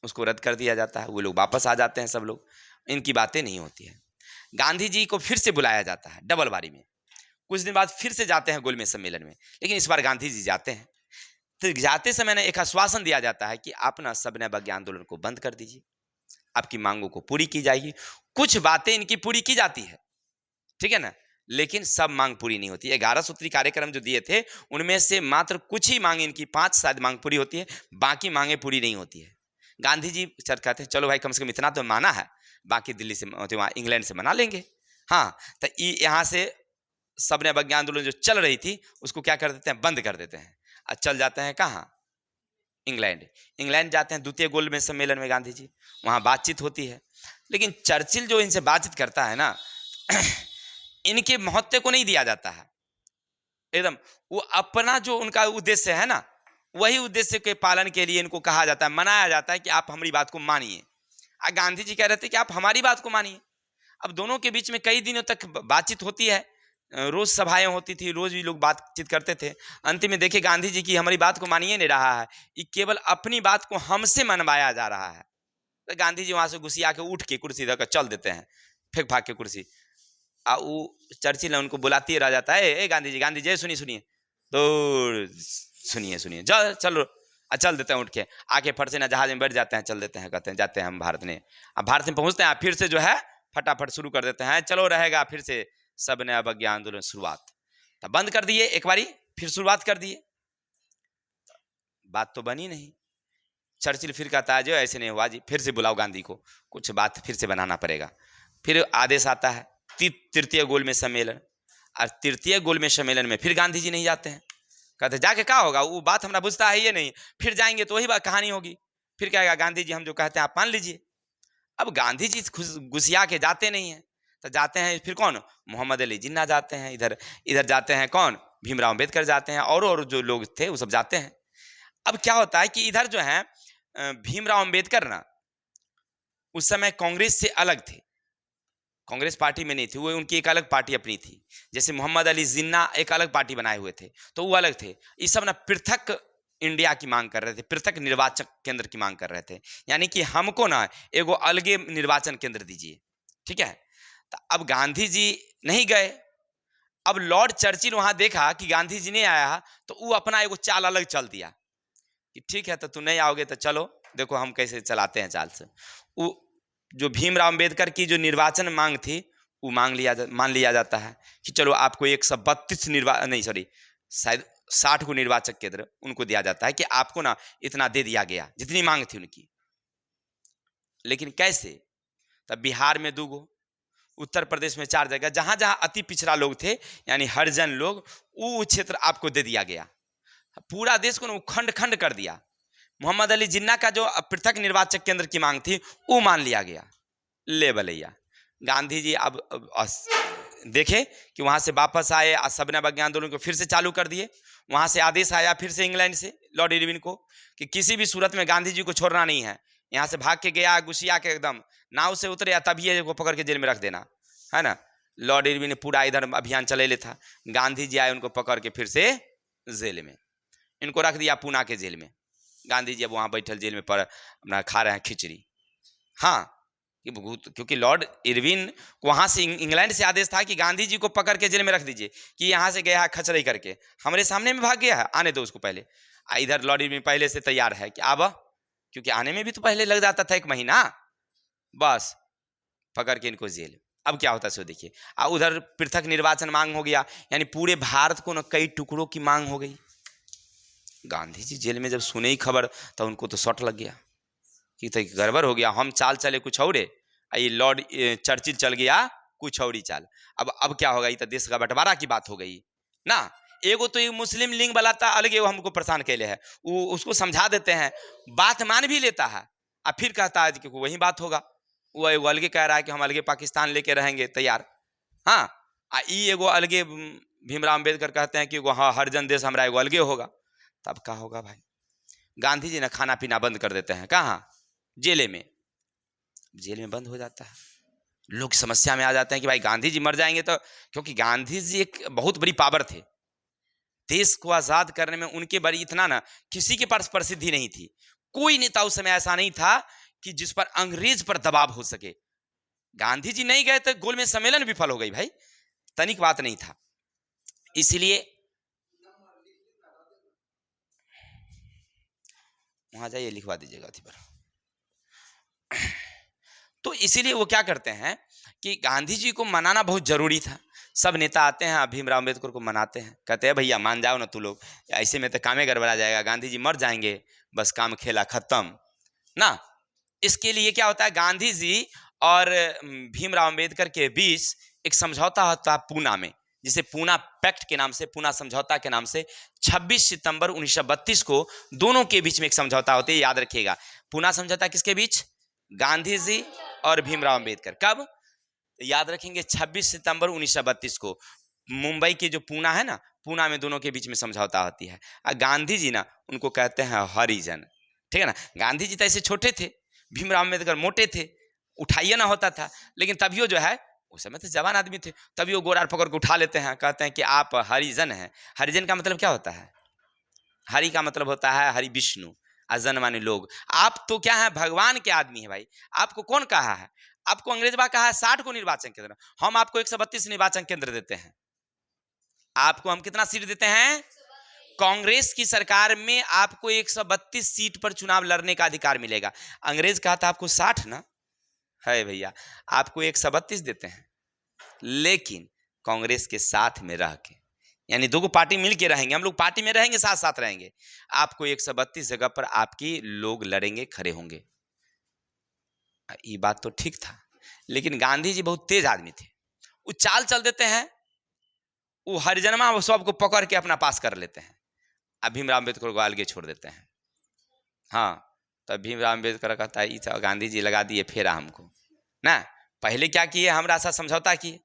Speaker 1: उसको रद्द कर दिया जाता है। वो लोग वापस आ जाते हैं, सब लोग, इनकी बातें नहीं होती है। गांधी जी को फिर से बुलाया जाता है डबल बारी में, कुछ दिन बाद फिर से जाते हैं गोलमेज सम्मेलन में, लेकिन इस बार गांधी जी जाते हैं। तो जाते समय ना एक आश्वासन दिया जाता है कि आप ना सविनय अवज्ञा आंदोलन को बंद कर दीजिए, आपकी मांगों को पूरी की जाएगी। कुछ बातें इनकी पूरी की जाती है, ठीक है ना, लेकिन सब मांग पूरी नहीं होती। 11 सूत्री कार्यक्रम जो दिए थे उनमें से मात्र कुछ ही मांग, इनकी 5 शायद मांग पूरी होती है, बाकी मांगे पूरी नहीं होती है। गांधी जी चल कहते हैं चलो भाई कम से कम इतना तो माना है, बाकी दिल्ली से वहाँ इंग्लैंड से मना लेंगे। हाँ, तो यहाँ से सविनय अवज्ञा आंदोलन जो चल रही थी उसको क्या कर देते हैं, बंद कर देते हैं, और चल जाते हैं कहाँ, इंग्लैंड। इंग्लैंड जाते हैं द्वितीय गोलमेज सम्मेलन में गांधी जी, वहाँ बातचीत होती है। लेकिन चर्चिल जो इनसे बातचीत करता है ना इनके महत्व को नहीं दिया जाता है एकदम। वो अपना जो उनका उद्देश्य है ना, वही उद्देश्य के पालन के लिए इनको कहा जाता है, मनाया जाता है कि आप हमारी बात को मानिए। गांधी जी कह रहे थे कि आप हमारी बात को मानिए। अब दोनों के बीच में कई दिनों तक बातचीत होती है, रोज सभाएं होती थी, रोज भी लोग बातचीत करते थे। अंतिम में देखिए गांधी जी की हमारी बात को मानिए नहीं रहा है, ये केवल अपनी बात को हमसे मनवाया जा रहा है। तो गांधी जी वहां से गुस्सिया के उठ के कुर्सी धर चल देते हैं, फेंक फाक के कुर्सी। वो चर्चिल उनको बुलाती रह जाता है, ए गांधी जी, गांधी जी सुनिए सुनिए, तो सुनिए सुनिए, चलो चल देते हैं उठ के, आके फट से ना जहाज में बैठ जाते हैं, चल देते हैं, कहते हैं जाते हैं हम भारत में। अब भारत में पहुंचते हैं, फिर से जो है फटाफट शुरू कर देते हैं, चलो रहेगा फिर से सविनय अवज्ञा आंदोलन शुरुआत। तो बंद कर दिए एक बारी, फिर शुरुआत कर दिए, बात तो बनी नहीं। चर्चिल फिर कहता है जो ऐसे नहीं हुआ जी, फिर से बुलाओ गांधी को, कुछ बात फिर से बनाना पड़ेगा। फिर आदेश आता है तृतीय गोलमेज सम्मेलन, और तृतीय गोलमेज सम्मेलन में फिर गांधी जी नहीं जाते हैं। कहते जाके क्या होगा, वो बात हमारा बुझता है ये नहीं, फिर जाएंगे तो वही बात कहानी होगी। फिर कहेगा गांधी जी हम जो कहते हैं आप मान लीजिए। अब गांधी जी गुस्सिया के जाते नहीं है, तो जाते हैं फिर कौन, मोहम्मद अली जिन्ना जाते हैं, इधर जाते हैं कौन, भीमराव अम्बेडकर जाते हैं, और जो लोग थे वो सब जाते हैं। अब क्या होता है कि इधर जो है भीमराव अम्बेडकर ना उस समय कांग्रेस से अलग थे, कांग्रेस पार्टी में नहीं थे वो, उनकी एक अलग पार्टी अपनी थी। जैसे मोहम्मद अली जिन्ना एक अलग पार्टी बनाए हुए थे, तो वो अलग थे। ये सब ना पृथक इंडिया की मांग कर रहे थे, पृथक निर्वाचन केंद्र की मांग कर रहे थे, यानी कि हमको ना एगो अलगे निर्वाचन केंद्र दीजिए, ठीक है। तो अब गांधी जी नहीं गए। अब लॉर्ड चर्चिल वहां देखा कि गांधी जी नहीं आया, तो वो अपना एगो चाल अलग चल दिया कि ठीक है तो तुम नहीं आओगे तो चलो देखो हम कैसे चलाते हैं चाल से। वो जो भीमराव अम्बेडकर की जो निर्वाचन मांग थी वो मान लिया जाता है कि चलो आपको 132 नहीं सॉरी शायद 60 को निर्वाचक केंद्र उनको दिया जाता है कि आपको ना इतना दे दिया गया जितनी मांग थी उनकी। लेकिन कैसे, तब बिहार में 2 गो, उत्तर प्रदेश में 4 जगह, जहां जहां अति पिछड़ा लोग थे यानी हरिजन लोग, वो क्षेत्र आपको दे दिया गया। पूरा देश को खंड खंड कर दिया। मोहम्मद अली जिन्ना का जो पृथक निर्वाचक केंद्र की मांग थी वो मान लिया गया। ले भलैया गांधी जी अब देखे कि वहां से वापस आए, सविनय अवज्ञा आंदोलन को फिर से चालू कर दिए। वहां से आदेश आया फिर से इंग्लैंड से लॉर्ड इरविन को कि किसी भी सूरत में गांधी जी को छोड़ना नहीं है। यहाँ से भाग के गया गुस्सिया के एकदम नाव से उतरे, तभी ये को पकड़ के जेल में रख देना है ना। लॉर्ड इरविन ने पूरा इधर अभियान चले था। गांधी जी आए उनको पकड़ के फिर से जेल में, इनको रख दिया पूना के जेल में। गांधी जी अब वहां बैठल जेल में पर अपना खा रहे हैं खिचड़ी। हाँ, क्योंकि लॉर्ड इरविन को वहां से इंग्लैंड से आदेश था कि गांधी जी को पकड़ के जेल में रख दीजिए, कि यहाँ से गया है खचरई करके, हमारे सामने में भाग गया है, आने दो उसको पहले। इधर लॉर्ड इरविन पहले से तैयार है कि अब, क्योंकि आने में भी तो पहले लग जाता था 1 महीना, बस पकड़ के इनको जेल। अब क्या होता है सो देखिए। उधर पृथक निर्वाचन मांग हो गया, यानी पूरे भारत को न कई टुकड़ों की मांग हो गई। गांधी जी जेल में जब सुने ही खबर तो उनको तो शॉट लग गया कि तो गड़बड़ हो गया, हम चाल चले कुछ और, ये लॉर्ड चर्चिल चल गया कुछ और ही चाल। अब क्या होगा, ये तो देश का बंटवारा की बात हो गई ना। एगो तो ये मुस्लिम लीग वाला था अलग, वो हमको परेशान कैले है, वो उसको समझा देते हैं, बात मान भी लेता है, अब फिर कहता है कि वही बात होगा। वो एगो अलगे कह रहा है कि हम अलगे पाकिस्तान लेके रहेंगे तैयार। हाँ, एगो अलगे भीमराव अम्बेडकर कहते हैं कि हाँ हरिजन देश हमारा एगो अलगे होगा। तब क्या होगा भाई। गांधी जी ने खाना पीना बंद कर देते हैं, कहाँ, जेल में। जेल में बंद हो जाता है, लोग समस्या में आ जाते हैं कि भाई गांधी जी मर जाएंगे तो, क्योंकि गांधी जी एक बहुत बड़ी पावर थे, देश को आजाद करने में उनके बड़ी इतना ना किसी के पास प्रसिद्धि नहीं थी। कोई नेता उस समय ऐसा नहीं था कि जिस पर अंग्रेज पर दबाव हो सके। गांधी जी नहीं गए तो गोलमेज सम्मेलन विफल हो गई भाई, तनिक बात नहीं था। इसलिए वहां जाइए लिखवा दीजिएगा थी पर। तो इसीलिए वो क्या करते हैं कि गांधी जी को मनाना बहुत जरूरी था। सब नेता आते हैं भीमराव अम्बेडकर को मनाते हैं, कहते हैं भैया मान जाओ ना तू लोग, ऐसे में तो कामे गड़बड़ा जाएगा, गांधी जी मर जाएंगे, बस काम खेला खत्म ना। इसके लिए क्या होता है, गांधी जी और भीमराव अम्बेडकर के बीच एक समझौता होता है पूना में, जिसे पूना पैक्ट के नाम से, पूना समझौता के नाम से 26 सितंबर 1932 को दोनों के बीच में एक समझौता होता है। याद रखिएगा, पूना समझौता किसके बीच, गांधी जी और भीमराव अम्बेडकर। कब याद रखेंगे, 26 सितंबर 1932 को मुंबई के जो पूना है ना, पूना में दोनों के बीच में समझौता होती है। गांधी जी ना उनको कहते हैं हरिजन, ठीक है ना। गांधी जी तो ऐसे छोटे थे, भीमराव अम्बेडकर मोटे थे, उठाइए ना होता था, लेकिन तभी जो है उस समय तो जवान आदमी थे, तभी वो गोरार पकड़ के उठा लेते हैं, कहते हैं कि आप हरिजन हैं। हरिजन का मतलब क्या होता है, हरि का मतलब होता है हरि विष्णु, अजन माने लोग। आप तो क्या है, भगवान के आदमी है भाई। आपको कौन कहा है, आपको अंग्रेजवा कहा है 60 को निर्वाचन केंद्र, हम आपको 132 निर्वाचन केंद्र देते हैं। आपको हम कितना सीट देते हैं, कांग्रेस की सरकार में आपको 132 सीट पर चुनाव लड़ने का अधिकार मिलेगा। अंग्रेज कहा था आपको 60 ना है भैया, आपको 132 देते हैं, लेकिन कांग्रेस के साथ में रह के, यानी दो पार्टी मिलके रहेंगे, हम लोग पार्टी में रहेंगे, साथ साथ रहेंगे, आपको 132 जगह पर आपकी लोग लड़ेंगे, खड़े होंगे। ये बात तो ठीक था, लेकिन गांधी जी बहुत तेज आदमी थे, वो चाल चल देते हैं, वो हरिजनमा वो सबको पकड़ के अपना पास कर लेते हैं, अब भीमराव अम्बेडकर को अलगे छोड़ देते हैं। हाँ, तब भीमराव अम्बेडकर कहता है गांधी जी लगा दिए फेरा हमको ना, पहले क्या किए, हमारा साथ समझौता किए,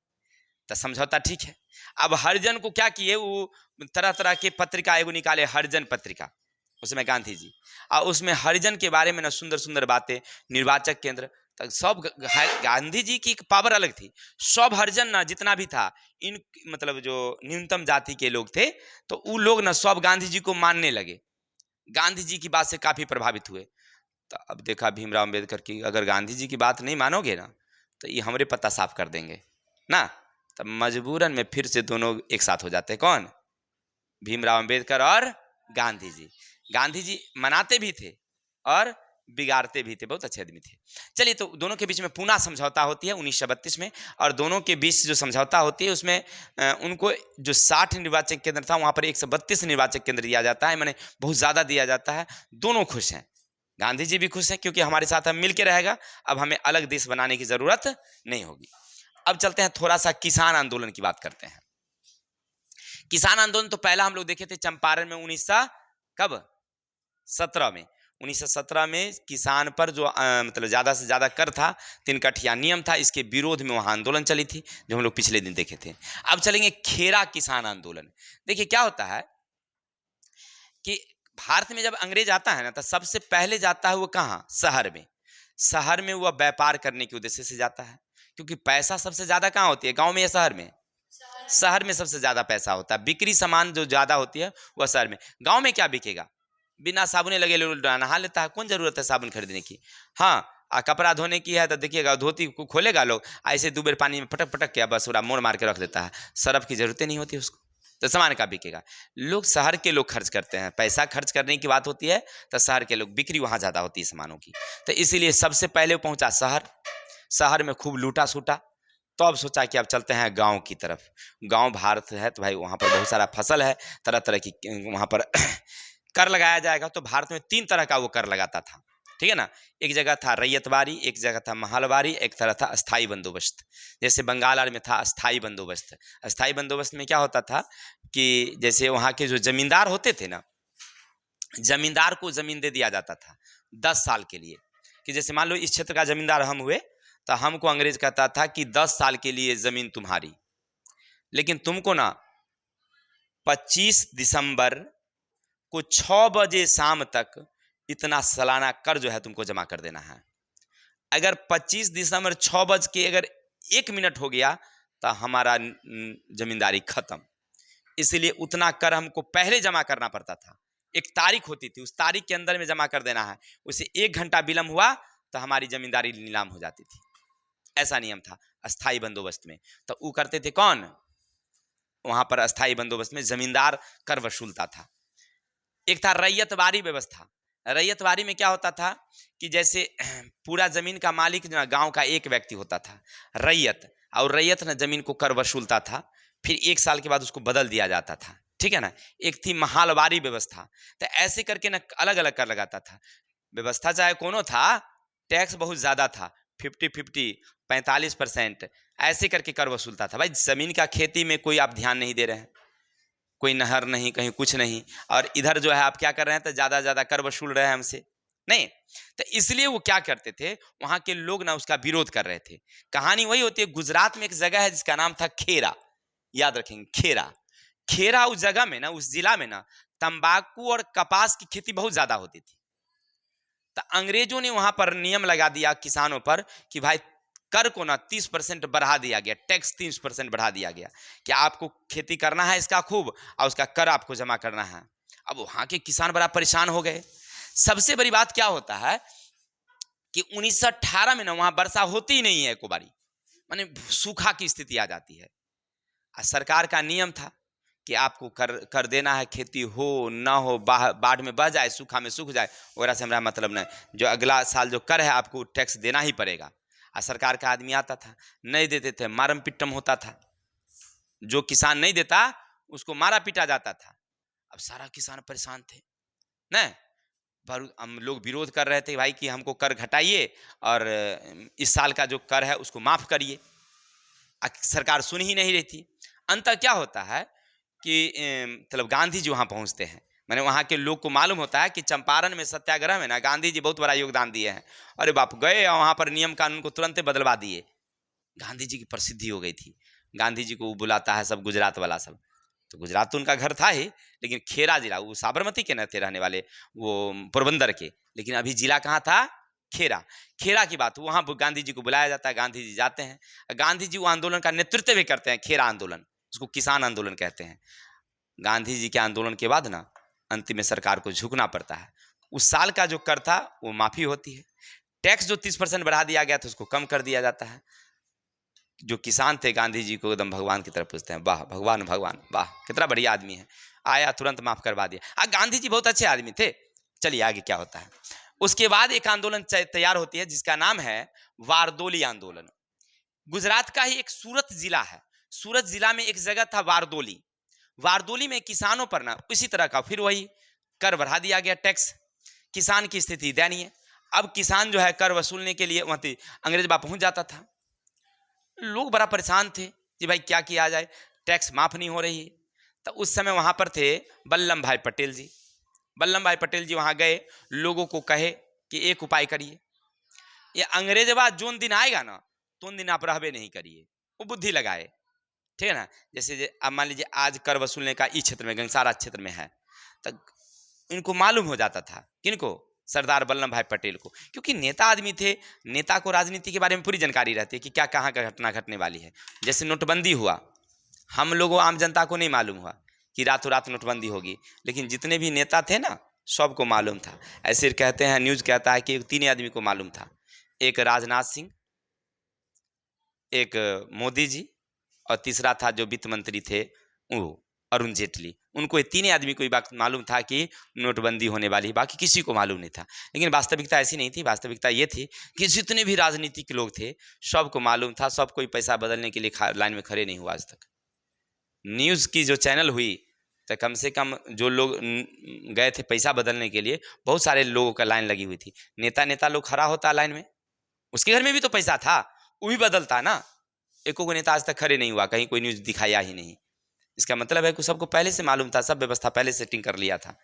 Speaker 1: तो समझौता ठीक है। अब हरिजन को क्या किए, वो तरह तरह के पत्रिका एगो निकाले, हरिजन पत्रिका, उसमें गांधी जी, और उसमें हरिजन के बारे में ना सुंदर सुंदर बातें, निर्वाचक केंद्र तक सब, गांधी जी की एक पावर अलग थी। सब हरिजन ना जितना भी था, इन मतलब जो न्यूनतम जाति के लोग थे, तो वो लोग ना सब गांधी जी को मानने लगे, गांधी जी की बात से काफी प्रभावित हुए। तो अब देखा भीमराव अम्बेडकर की, अगर गांधी जी की बात नहीं मानोगे ना तो ये हमरे पत्ता साफ कर देंगे ना, तब मजबूरन में फिर से दोनों एक साथ हो जाते। कौन, भीमराव अम्बेडकर और गांधी जी। गांधी जी मनाते भी थे और बिगाड़ते भी थे, बहुत अच्छे आदमी थे। चलिए, तो दोनों के बीच में पूना समझौता होती है 1932 में, और दोनों के बीच जो समझौता होती है उसमें उनको जो 60 निर्वाचन केंद्र था वहां पर 132 निर्वाचन केंद्र दिया जाता है, मैंने बहुत ज्यादा दिया जाता है। दोनों खुश हैं, गांधी जी भी खुश हैं क्योंकि हमारे साथ हम मिल के रहेगा, अब हमें अलग देश बनाने की जरूरत नहीं होगी। अब चलते हैं थोड़ा सा किसान आंदोलन की बात करते हैं। किसान आंदोलन तो पहला हम लोग देखे थे चंपारण में 1917 में, 1917 में किसान पर जो मतलब ज्यादा से ज्यादा कर था, 3 कठिया नियम था, इसके विरोध में वहां आंदोलन चली थी, जो हम लोग पिछले दिन देखे थे। अब चलेंगे खेरा किसान आंदोलन। देखिए क्या होता है कि भारत में जब अंग्रेज आता है ना, तो सबसे पहले जाता है वो कहाँ, शहर में। शहर में वह व्यापार करने के उद्देश्य से जाता है, क्योंकि पैसा सबसे ज्यादा कहाँ होती है, गांव में या शहर में, शहर में सबसे ज्यादा पैसा होता है, बिक्री सामान जो ज्यादा होती है वह शहर में। गांव में क्या बिकेगा, बिना साबुने लगे लोग नहा लेता है, कौन जरूरत है साबुन खरीदने की। हाँ, कपड़ा धोने की है तो देखिएगा धोती को खोलेगा लोग, ऐसे 2 बेर पानी में पटक पटक के बस पूरा मोड़ मार के रख देता है, सर्फ की जरूरत नहीं होती उसको, तो सामान का बिकेगा। लोग शहर के लोग खर्च करते हैं, पैसा खर्च करने की बात होती है तो शहर के लोग, बिक्री वहां ज्यादा होती है सामानों की, तो इसीलिए सबसे पहले पहुंचा शहर। शहर में खूब लूटा सूटा, तो अब सोचा कि अब चलते हैं गांव की तरफ। गांव भारत है तो भाई वहां पर बहुत सारा फसल है, तरह तरह की वहां पर कर लगाया जाएगा। तो भारत में 3 तरह का वो कर लगाता था, ठीक है ना। एक जगह था रैयतवारी, एक जगह था महलवारी, एक तरह था अस्थाई बंदोबस्त। जैसे बंगाल आर में था अस्थाई बंदोबस्त। अस्थाई बंदोबस्त में क्या होता था कि जैसे वहाँ के जो जमींदार होते थे ना, जमींदार को जमीन दे दिया जाता था 10 साल के लिए, कि जैसे मान लो इस क्षेत्र का जमींदार हम हुए, तो हमको अंग्रेज कहता था कि 10 साल के लिए जमीन तुम्हारी, लेकिन तुमको ना 25 दिसंबर को 6 बजे शाम तक इतना सालाना कर जो है तुमको जमा कर देना है। अगर 25 दिसंबर 6 बज के अगर 1 मिनट हो गया तो हमारा जमींदारी खत्म। इसलिए उतना कर हमको पहले जमा करना पड़ता था। एक तारीख होती थी, उस तारीख के अंदर में जमा कर देना है। उसे 1 घंटा विलंब हुआ तो हमारी जमींदारी नीलाम हो जाती थी। ऐसा नियम था अस्थाई बंदोबस्त में। तो वो करते थे कौन? वहां पर अस्थाई बंदोबस्त में जमींदार कर वसूलता था। एक था रैयतवारी व्यवस्था। रैयतवारी में क्या होता था कि जैसे पूरा जमीन का मालिक ना गांव का एक व्यक्ति होता था रैयत, और रैयत ना जमीन को कर वसूलता था, फिर 1 साल के बाद उसको बदल दिया जाता था, ठीक है ना। एक थी महालवारी व्यवस्था। तो ऐसे करके ना अलग अलग कर लगाता था। व्यवस्था चाहे कोनो था, टैक्स बहुत ज्यादा था, 50-50, 45%, ऐसे करके कर वसूलता था। भाई जमीन का खेती में कोई आप ध्यान नहीं दे रहे हैं, कोई नहर नहीं, कहीं कुछ नहीं, और इधर जो है आप क्या कर रहे हैं, तो ज्यादा ज्यादा कर वसूल रहे हैं हमसे, नहीं। तो इसलिए वो क्या करते थे, वहां के लोग ना उसका विरोध कर रहे थे। कहानी वही होती है। गुजरात में एक जगह है जिसका नाम था खेरा, याद रखेंगे खेरा। खेरा उस जगह में ना, उस जिला में ना तंबाकू और कपास की खेती बहुत ज्यादा होती थी। तो अंग्रेजों ने वहां पर नियम लगा दिया किसानों पर कि भाई कर को ना 30% बढ़ा दिया गया, टैक्स 30% बढ़ा दिया गया कि आपको खेती करना है इसका खूब, और उसका कर आपको जमा करना है। अब वहां के किसान बड़ा परेशान हो गए। सबसे बड़ी बात क्या होता है कि 1918 में ना वहां वर्षा होती ही नहीं है, एको बारी, माने सूखा की स्थिति आ जाती है। सरकार का नियम था कि आपको कर देना है, खेती हो ना हो, बाढ़ में बह जाए, सूखा में सूख जाए, वगैरह से हमारा मतलब नहीं, जो अगला साल जो कर है आपको टैक्स देना ही पड़ेगा। और सरकार का आदमी आता था, नहीं देते थे, मारम पिटम होता था। जो किसान नहीं देता उसको मारा पीटा जाता था। अब सारा किसान परेशान थे न, पर हम लोग विरोध कर रहे थे भाई कि हमको कर घटाइए और इस साल का जो कर है उसको माफ करिए। सरकार सुन ही नहीं रही थी। अंत क्या होता है कि मतलब गांधी जी वहां पहुंचते हैं। मैंने वहां के लोग को मालूम होता है कि चंपारण में सत्याग्रह में ना गांधी जी बहुत बड़ा योगदान दिए हैं। अरे बाप, गए और वहां पर नियम कानून को तुरंत बदलवा दिए। गांधी जी की प्रसिद्धि हो गई थी। गांधी जी को बुलाता है सब गुजरात वाला सब। तो गुजरात तो उनका घर था ही, लेकिन खेरा जिला, वो साबरमती के न थे रहने वाले, वो पोरबंदर के, लेकिन अभी जिला कहाँ था? खेरा। खेरा की बात, वहां गांधी जी को बुलाया जाता है, गांधी जी जाते हैं। गांधी जी वो आंदोलन का नेतृत्व भी करते हैं, खेरा आंदोलन, उसको किसान आंदोलन कहते हैं। गांधी जी के आंदोलन के बाद ना अंतिम में सरकार को झुकना पड़ता है। उस साल का जो कर था वो माफी होती है। टैक्स जो 30% बढ़ा दिया गया था उसको कम कर दिया जाता है। जो किसान थे गांधी जी को एकदम भगवान की तरफ पूछते हैं, वाह भगवान भगवान, वाह कितना बढ़िया आदमी है, आया तुरंत माफ करवा दिया। गांधी जी बहुत अच्छे आदमी थे। चलिए आगे क्या होता है। उसके बाद एक आंदोलन तैयार होती है जिसका नाम है वारदोली आंदोलन। गुजरात का ही एक सूरत जिला है, सूरत जिला में एक जगह था वारदोली। वारदोली में किसानों पर ना इसी तरह का फिर वही कर बढ़ा दिया गया, टैक्स। किसान की स्थिति दयनीय। अब किसान जो है कर वसूलने के लिए वहां अंग्रेज बा पहुंच जाता था। लोग बड़ा परेशान थे कि भाई क्या किया जाए, टैक्स माफ नहीं हो रही है। तो उस समय वहां पर थे बल्लभ भाई पटेल जी। बल्लभ भाई पटेल जी वहां गए, लोगों को कहे कि एक उपाय करिए, ये अंग्रेजवा जोन दिन आएगा ना तो उन दिन आप रहबे नहीं करिए, वो बुद्धि लगाए, ठीक है ना। जैसे अब मान लीजिए आज कर वसूलने का इस क्षेत्र में, गंगसारा क्षेत्र में है, तो इनको मालूम हो जाता था, किनको? सरदार वल्लभ भाई पटेल को, क्योंकि नेता आदमी थे। नेता को राजनीति के बारे में पूरी जानकारी रहती है कि क्या कहाँ का घटना घटने वाली है। जैसे नोटबंदी हुआ, हम लोगों आम जनता को नहीं मालूम हुआ कि रातों रात नोटबंदी होगी, लेकिन जितने भी नेता थे ना सबको मालूम था। ऐसे कहते हैं, न्यूज कहता है कि 3 आदमी को मालूम था, एक राजनाथ सिंह, एक मोदी जी, और तीसरा था जो वित्त मंत्री थे वो अरुण जेटली। उनको ये 3 आदमी को ये बात मालूम था कि नोटबंदी होने वाली है, बाकी किसी को मालूम नहीं था। लेकिन वास्तविकता ऐसी नहीं थी। वास्तविकता ये थी कि जितने भी राजनीतिक लोग थे सबको मालूम था, सब कोई पैसा बदलने के लिए लाइन में खड़े नहीं हुआ आज तक। न्यूज़ की जो चैनल हुई तो कम से कम जो लोग गए थे पैसा बदलने के लिए, बहुत सारे लोगों का लाइन लगी हुई थी। नेता लोग खड़ा होता लाइन में, उसके घर में भी तो पैसा था, वो भी बदलता ना। एको को नेता आज तक खड़े नहीं हुआ, कहीं कोई न्यूज दिखाया ही नहीं। इसका मतलब है कि सबको पहले से मालूम था, सब व्यवस्था पहले सेटिंग कर लिया था।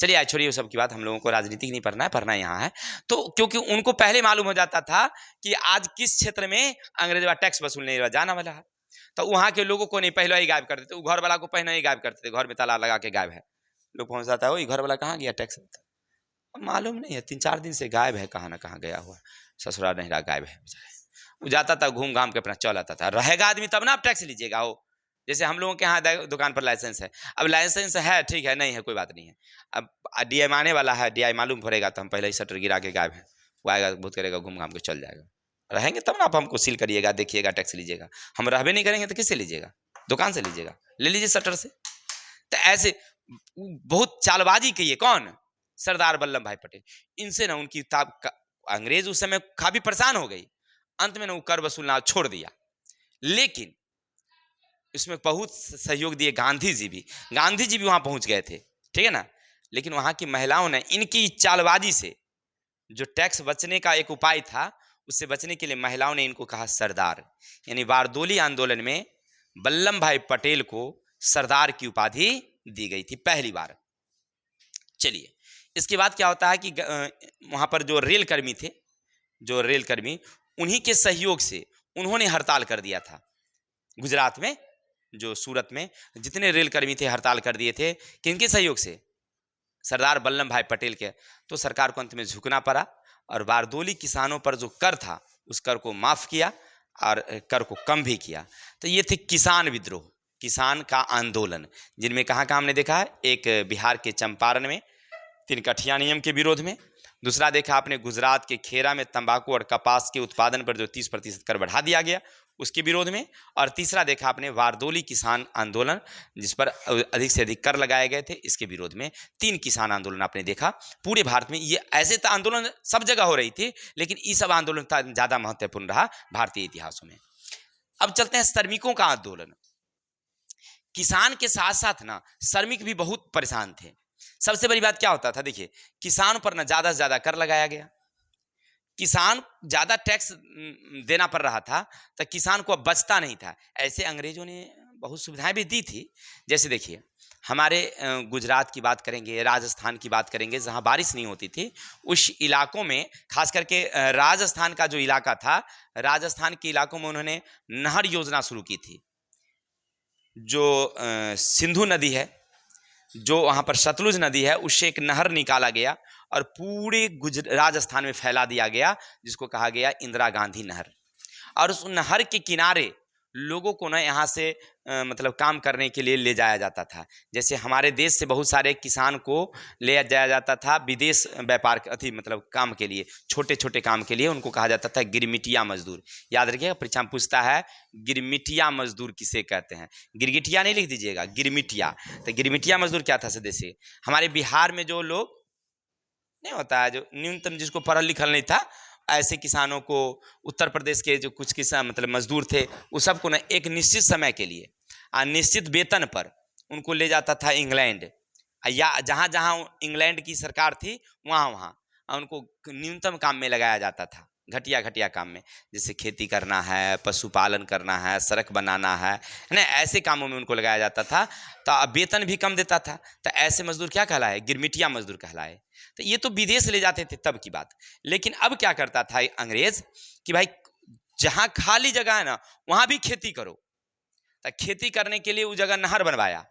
Speaker 1: चलिए आज छोड़िए सब की बात, हम लोगों को राजनीति नहीं पढ़ना है, पढ़ना यहाँ है। तो क्योंकि उनको पहले मालूम हो जाता था कि आज किस क्षेत्र में अंग्रेजवा टैक्स वसूलने जाना वाला है, तो वहां के लोगों को नहीं पहले ही गायब कर देते। घर वाला को पहले ही गायब करते थे, घर में ताला लगा के गायब है। लोग पहुंच जाता है, वही घर वाला कहाँ गया टैक्स, मालूम नहीं है, 3-4 दिन से गायब है, कहाँ ना कहाँ गया हुआ, ससुराल नहीं रहा, गायब है बेचारे। वो जाता था घूम घाम के अपना चल आता था। रहेगा आदमी तब ना आप टैक्स लीजिएगा। हो जैसे हम लोगों के यहाँ दुकान पर लाइसेंस है, अब लाइसेंस है, ठीक है, नहीं है कोई बात नहीं है, अब DI आने वाला है, DI मालूम पड़ेगा तो हम पहले ही शटर गिरा के गायब है, वो आएगा बहुत करेगा, घूम घाम के चल जाएगा। रहेंगे तब ना आप हमको सील करिएगा, देखिएगा, टैक्स लीजिएगा। हम रहबे नहीं करेंगे तो किससे लीजिएगा? दुकान से लीजिएगा, ले लीजिए शटर से। तो ऐसे बहुत चालबाजी की है कौन? सरदार वल्लभ भाई पटेल। इनसे ना उनकी अंग्रेज उस समय काफी परेशान हो गई, अंत में ना वो कर वसूलना छोड़ दिया। लेकिन इसमें बहुत सहयोग दिए गांधी जी भी वहां पहुंच गए थे, ठीक है ना। लेकिन वहां की महिलाओं ने इनकी चालबाजी से, जो टैक्स बचने का एक उपाय था, उससे बचने के लिए महिलाओं ने इनको कहा सरदार। यानी बारदोली आंदोलन में वल्लभ भाई पटेल को सरदार की उपाधि दी गई थी पहली बार। चलिए, इसके बाद क्या होता है कि वहां पर जो रेल कर्मी थे, उन्हीं के सहयोग से उन्होंने हड़ताल कर दिया था। गुजरात में, जो सूरत में जितने रेल कर्मी थे हड़ताल कर दिए थे, किनके सहयोग से? सरदार वल्लभ भाई पटेल के। तो सरकार को अंत में झुकना पड़ा और बारदोली किसानों पर जो कर था उस कर को माफ किया और कर को कम भी किया। तो ये थे किसान विद्रोह, किसान का आंदोलन, जिनमें कहाँ कहाँ हमने देखा है? एक बिहार के चंपारण में तिनकठिया नियम के विरोध में, दूसरा देखा आपने गुजरात के खेरा में तंबाकू और कपास के उत्पादन पर जो 30% कर बढ़ा दिया गया उसके विरोध में, और तीसरा देखा आपने बारदोली किसान आंदोलन, जिस पर अधिक से अधिक कर लगाए गए थे, इसके विरोध में। 3 किसान आंदोलन आपने देखा पूरे भारत में। ये ऐसे तो आंदोलन सब जगह हो रही थी, लेकिन ये सब आंदोलन ज़्यादा महत्वपूर्ण रहा भारतीय इतिहासों में। अब चलते हैं श्रमिकों का आंदोलन। किसान के साथ साथ ना श्रमिक भी बहुत परेशान थे। सबसे बड़ी बात क्या होता था? देखिए, किसान पर ना ज़्यादा से ज़्यादा कर लगाया गया, किसान ज़्यादा टैक्स देना पड़ रहा था, तो किसान को अब बचता नहीं था। ऐसे अंग्रेजों ने बहुत सुविधाएं भी दी थी। जैसे देखिए, हमारे गुजरात की बात करेंगे, राजस्थान की बात करेंगे, जहां बारिश नहीं होती थी, उस इलाकों में, खास करके राजस्थान का जो इलाका था, राजस्थान के इलाकों में उन्होंने नहर योजना शुरू की थी। जो सिंधु नदी है, जो वहाँ पर सतलुज नदी है, उससे एक नहर निकाला गया और पूरे राजस्थान में फैला दिया गया, जिसको कहा गया इंदिरा गांधी नहर। और उस नहर के किनारे लोगों को ना यहाँ से मतलब काम करने के लिए ले जाया जाता था। जैसे हमारे देश से बहुत सारे किसान को ले जाया जाता था विदेश व्यापार मतलब काम के लिए, छोटे छोटे काम के लिए, उनको कहा जाता था गिरमिटिया मजदूर। याद रखिएगा, परीक्षा में पूछता है गिरमिटिया मजदूर किसे कहते हैं। गिरगिटिया नहीं लिख दीजिएगा, गिरमिटिया। तो गिरमिटिया मजदूर क्या था? सदस्य हमारे बिहार में जो लोग नहीं होता है, जो न्यूनतम जिसको पढ़ल लिखल नहीं था, ऐसे किसानों को, उत्तर प्रदेश के जो कुछ किसान मतलब मजदूर थे, उस सबको ना एक निश्चित समय के लिए निश्चित वेतन पर उनको ले जाता था इंग्लैंड, या जहाँ जहाँ इंग्लैंड की सरकार थी वहाँ वहाँ उनको न्यूनतम काम में लगाया जाता था, घटिया घटिया काम में, जैसे खेती करना है, पशुपालन करना है, सड़क बनाना है ना, ऐसे कामों में उनको लगाया जाता था। तो वेतन भी कम देता था। तो ऐसे मजदूर क्या कहलाए? गिरमिटिया मजदूर कहलाए। तो ये तो विदेश ले जाते थे तब की बात। लेकिन अब क्या करता था अंग्रेज कि भाई जहाँ खाली जगह है ना वहाँ भी खेती करो। तो खेती करने के लिए वो जगह नहर बनवाया,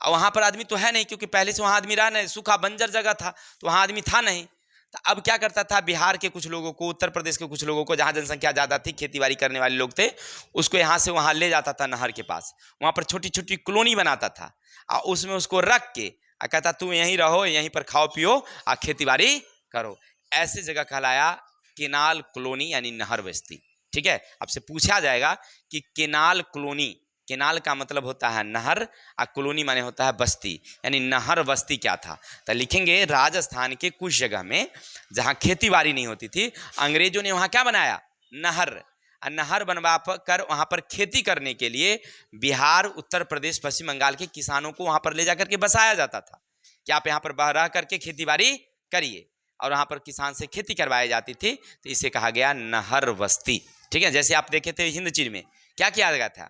Speaker 1: और वहाँ पर आदमी तो है नहीं, क्योंकि पहले से वहाँ आदमी रहा नहीं, सूखा बंजर जगह था, तो वहाँ आदमी था नहीं। तो अब क्या करता था, बिहार के कुछ लोगों को, उत्तर प्रदेश के कुछ लोगों को, जहाँ जनसंख्या ज़्यादा थी, खेतीबाड़ी करने वाले लोग थे, उसको यहाँ से वहाँ ले जाता था नहर के पास। वहाँ पर छोटी छोटी कॉलोनी बनाता था और उसमें उसको रख के कहता तुम यहीं रहो, यहीं पर खाओ पियो और खेतीबाड़ी करो। ऐसे जगह कहलाया केनाल कॉलोनी, यानी नहर बस्ती। ठीक है, आपसे पूछा जाएगा कि केनाल कॉलोनी, केनाल का मतलब होता है नहर और कॉलोनी माने होता है बस्ती, यानी नहर बस्ती क्या था? तो लिखेंगे राजस्थान के कुछ जगह में जहाँ खेती बाड़ी नहीं होती थी, अंग्रेजों ने वहाँ क्या बनाया? नहर। नहर बनवा कर वहाँ पर खेती करने के लिए बिहार, उत्तर प्रदेश, पश्चिम बंगाल के किसानों को वहाँ पर ले जाकर के बसाया जाता था कि आप यहाँ पर रह करके खेती बाड़ी करिए, और वहाँ पर किसान से खेती करवाई जाती थी। तो इसे कहा गया नहर बस्ती। ठीक है, जैसे आप देखे थे हिंद चीन में क्या किया गया था,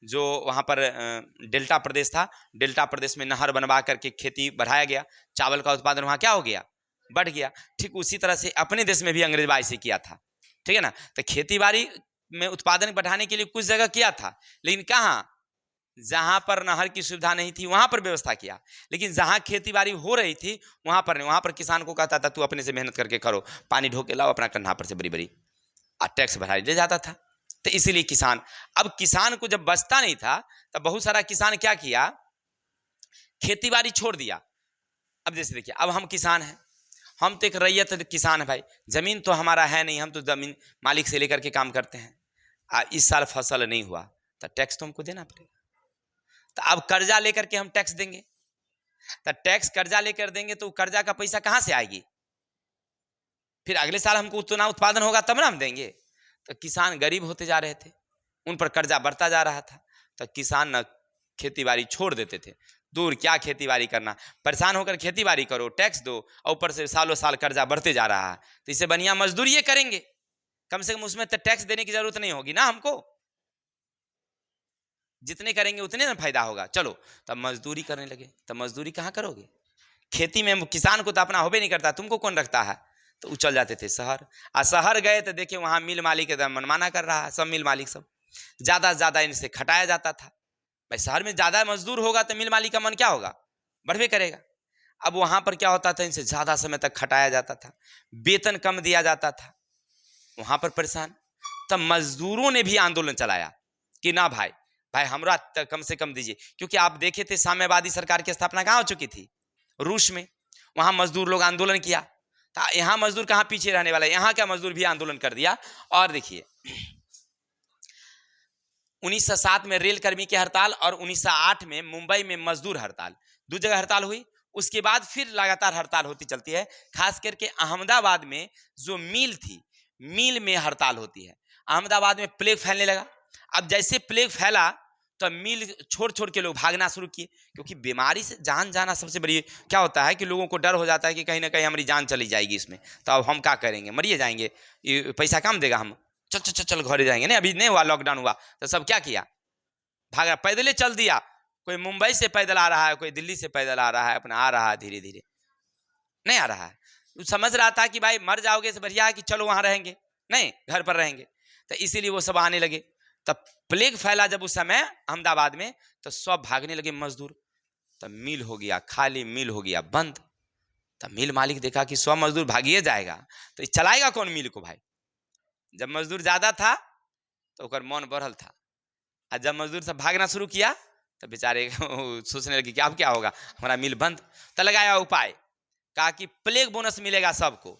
Speaker 1: जो वहाँ पर डेल्टा प्रदेश था, डेल्टा प्रदेश में नहर बनवा करके खेती बढ़ाया गया, चावल का उत्पादन वहाँ क्या हो गया? बढ़ गया। ठीक उसी तरह से अपने देश में भी अंग्रेज से किया था। ठीक है ना, तो खेती बाड़ी में उत्पादन बढ़ाने के लिए कुछ जगह किया था, लेकिन कहाँ? जहाँ पर नहर की सुविधा नहीं थी वहाँ पर व्यवस्था किया, लेकिन जहाँ खेती बाड़ी हो रही थी वहाँ पर नहीं। वहाँ पर किसान को कहता था तू अपने से मेहनत करके करो, पानी ढो के लाओ अपना कंधा पर से बड़ी बड़ी, और टैक्स भरा ले जाता था। तो इसीलिए किसान, अब किसान को जब बचता नहीं था तब बहुत सारा किसान क्या किया, खेती बाड़ी छोड़ दिया। अब जैसे देखिए, अब हम किसान हैं, हम तो एक रैयत किसान है भाई, जमीन तो हमारा है नहीं, हम तो जमीन मालिक से लेकर के काम करते हैं। इस साल फसल नहीं हुआ तो टैक्स तो हमको देना पड़ेगा। तो अब कर्जा लेकर के हम टैक्स देंगे, तो टैक्स कर्जा लेकर देंगे तो कर्जा का पैसा कहां से आएगी, फिर अगले साल हमको उतना उत्पादन होगा तब ना हम देंगे। तो किसान गरीब होते जा रहे थे, उन पर कर्जा बढ़ता जा रहा था, तो किसान न खेती बाड़ी छोड़ देते थे। दूर क्या खेती बाड़ी करना, परेशान होकर खेती बाड़ी करो, टैक्स दो, और ऊपर से सालों साल कर्जा बढ़ते जा रहा है। तो इससे बढ़िया मजदूरी ये करेंगे, कम से कम उसमें तो टैक्स देने की जरूरत नहीं होगी ना हमको, जितने करेंगे उतने ना फायदा होगा। चलो तब मजदूरी करने लगे। तब मजदूरी कहाँ करोगे, खेती में किसान को तो अपना होबे नहीं करता, तुमको कौन रखता है। तो उछल जाते थे शहर, शहर गए तो देखे वहां मिल मालिक मनमाना कर रहा है, सब मिल मालिक सब ज्यादा से ज्यादा इनसे खटाया जाता था। भाई शहर में ज्यादा मजदूर होगा तो मिल मालिक का मन क्या होगा, बढ़वे करेगा। अब वहां पर क्या होता था, इनसे ज्यादा समय तक खटाया जाता था, वेतन कम दिया जाता था, वहां पर परेशान। तब मजदूरों ने भी आंदोलन चलाया कि ना भाई, भाई हमरा कम से कम दीजिए, क्योंकि आप देखे थे साम्यवादी सरकार की स्थापना कहाँ हो चुकी थी, रूस में। वहां मजदूर लोग आंदोलन किया, तो यहाँ मजदूर कहाँ पीछे रहने वाला है, यहाँ का मजदूर भी आंदोलन कर दिया। और देखिए 1907 में रेल कर्मी की हड़ताल और 1908 में मुंबई में मजदूर हड़ताल, दो जगह हड़ताल हुई। उसके बाद फिर लगातार हड़ताल होती चलती है, खास करके अहमदाबाद में जो मिल थी, मिल में हड़ताल होती है। अहमदाबाद में प्लेग फैलने लगा। अब जैसे प्लेग फैला तो मिल छोड़ छोड़ के लोग भागना शुरू किए, क्योंकि बीमारी से जान जाना सबसे बड़ी क्या होता है कि लोगों को डर हो जाता है कि कहीं ना कहीं हमारी जान चली जाएगी इसमें, तो अब हम क्या करेंगे, मरिए जाएंगे, ये पैसा कम देगा, हम चल चल चल चल घर जाएंगे। नहीं अभी नहीं हुआ, लॉकडाउन हुआ तो सब क्या किया, भागा, पैदल चल दिया। कोई मुंबई से पैदल आ रहा है, कोई दिल्ली से पैदल आ रहा है, अपना आ रहा है धीरे धीरे, नहीं आ रहा है। तो समझ रहा था कि भाई मर जाओगे से बढ़िया है कि चलो वहां रहेंगे, नहीं घर पर रहेंगे। तो इसीलिए वो सब आने लगे। तब प्लेग फैला जब उस समय अहमदाबाद में, तो सब भागने लगे मजदूर। तब मिल हो गया खाली, मिल हो गया बंद। तब मिल मालिक देखा कि 100 मजदूर भागिए जाएगा तो चलाएगा कौन मिल को भाई। जब मजदूर ज्यादा था तो ओकर मन बढ़ल था, और जब मजदूर सब भागना शुरू किया तो बेचारे सोचने लगे कि अब क्या होगा, हमारा मिल बंद। तो लगाया उपाय, कहा कि प्लेग बोनस मिलेगा सबको,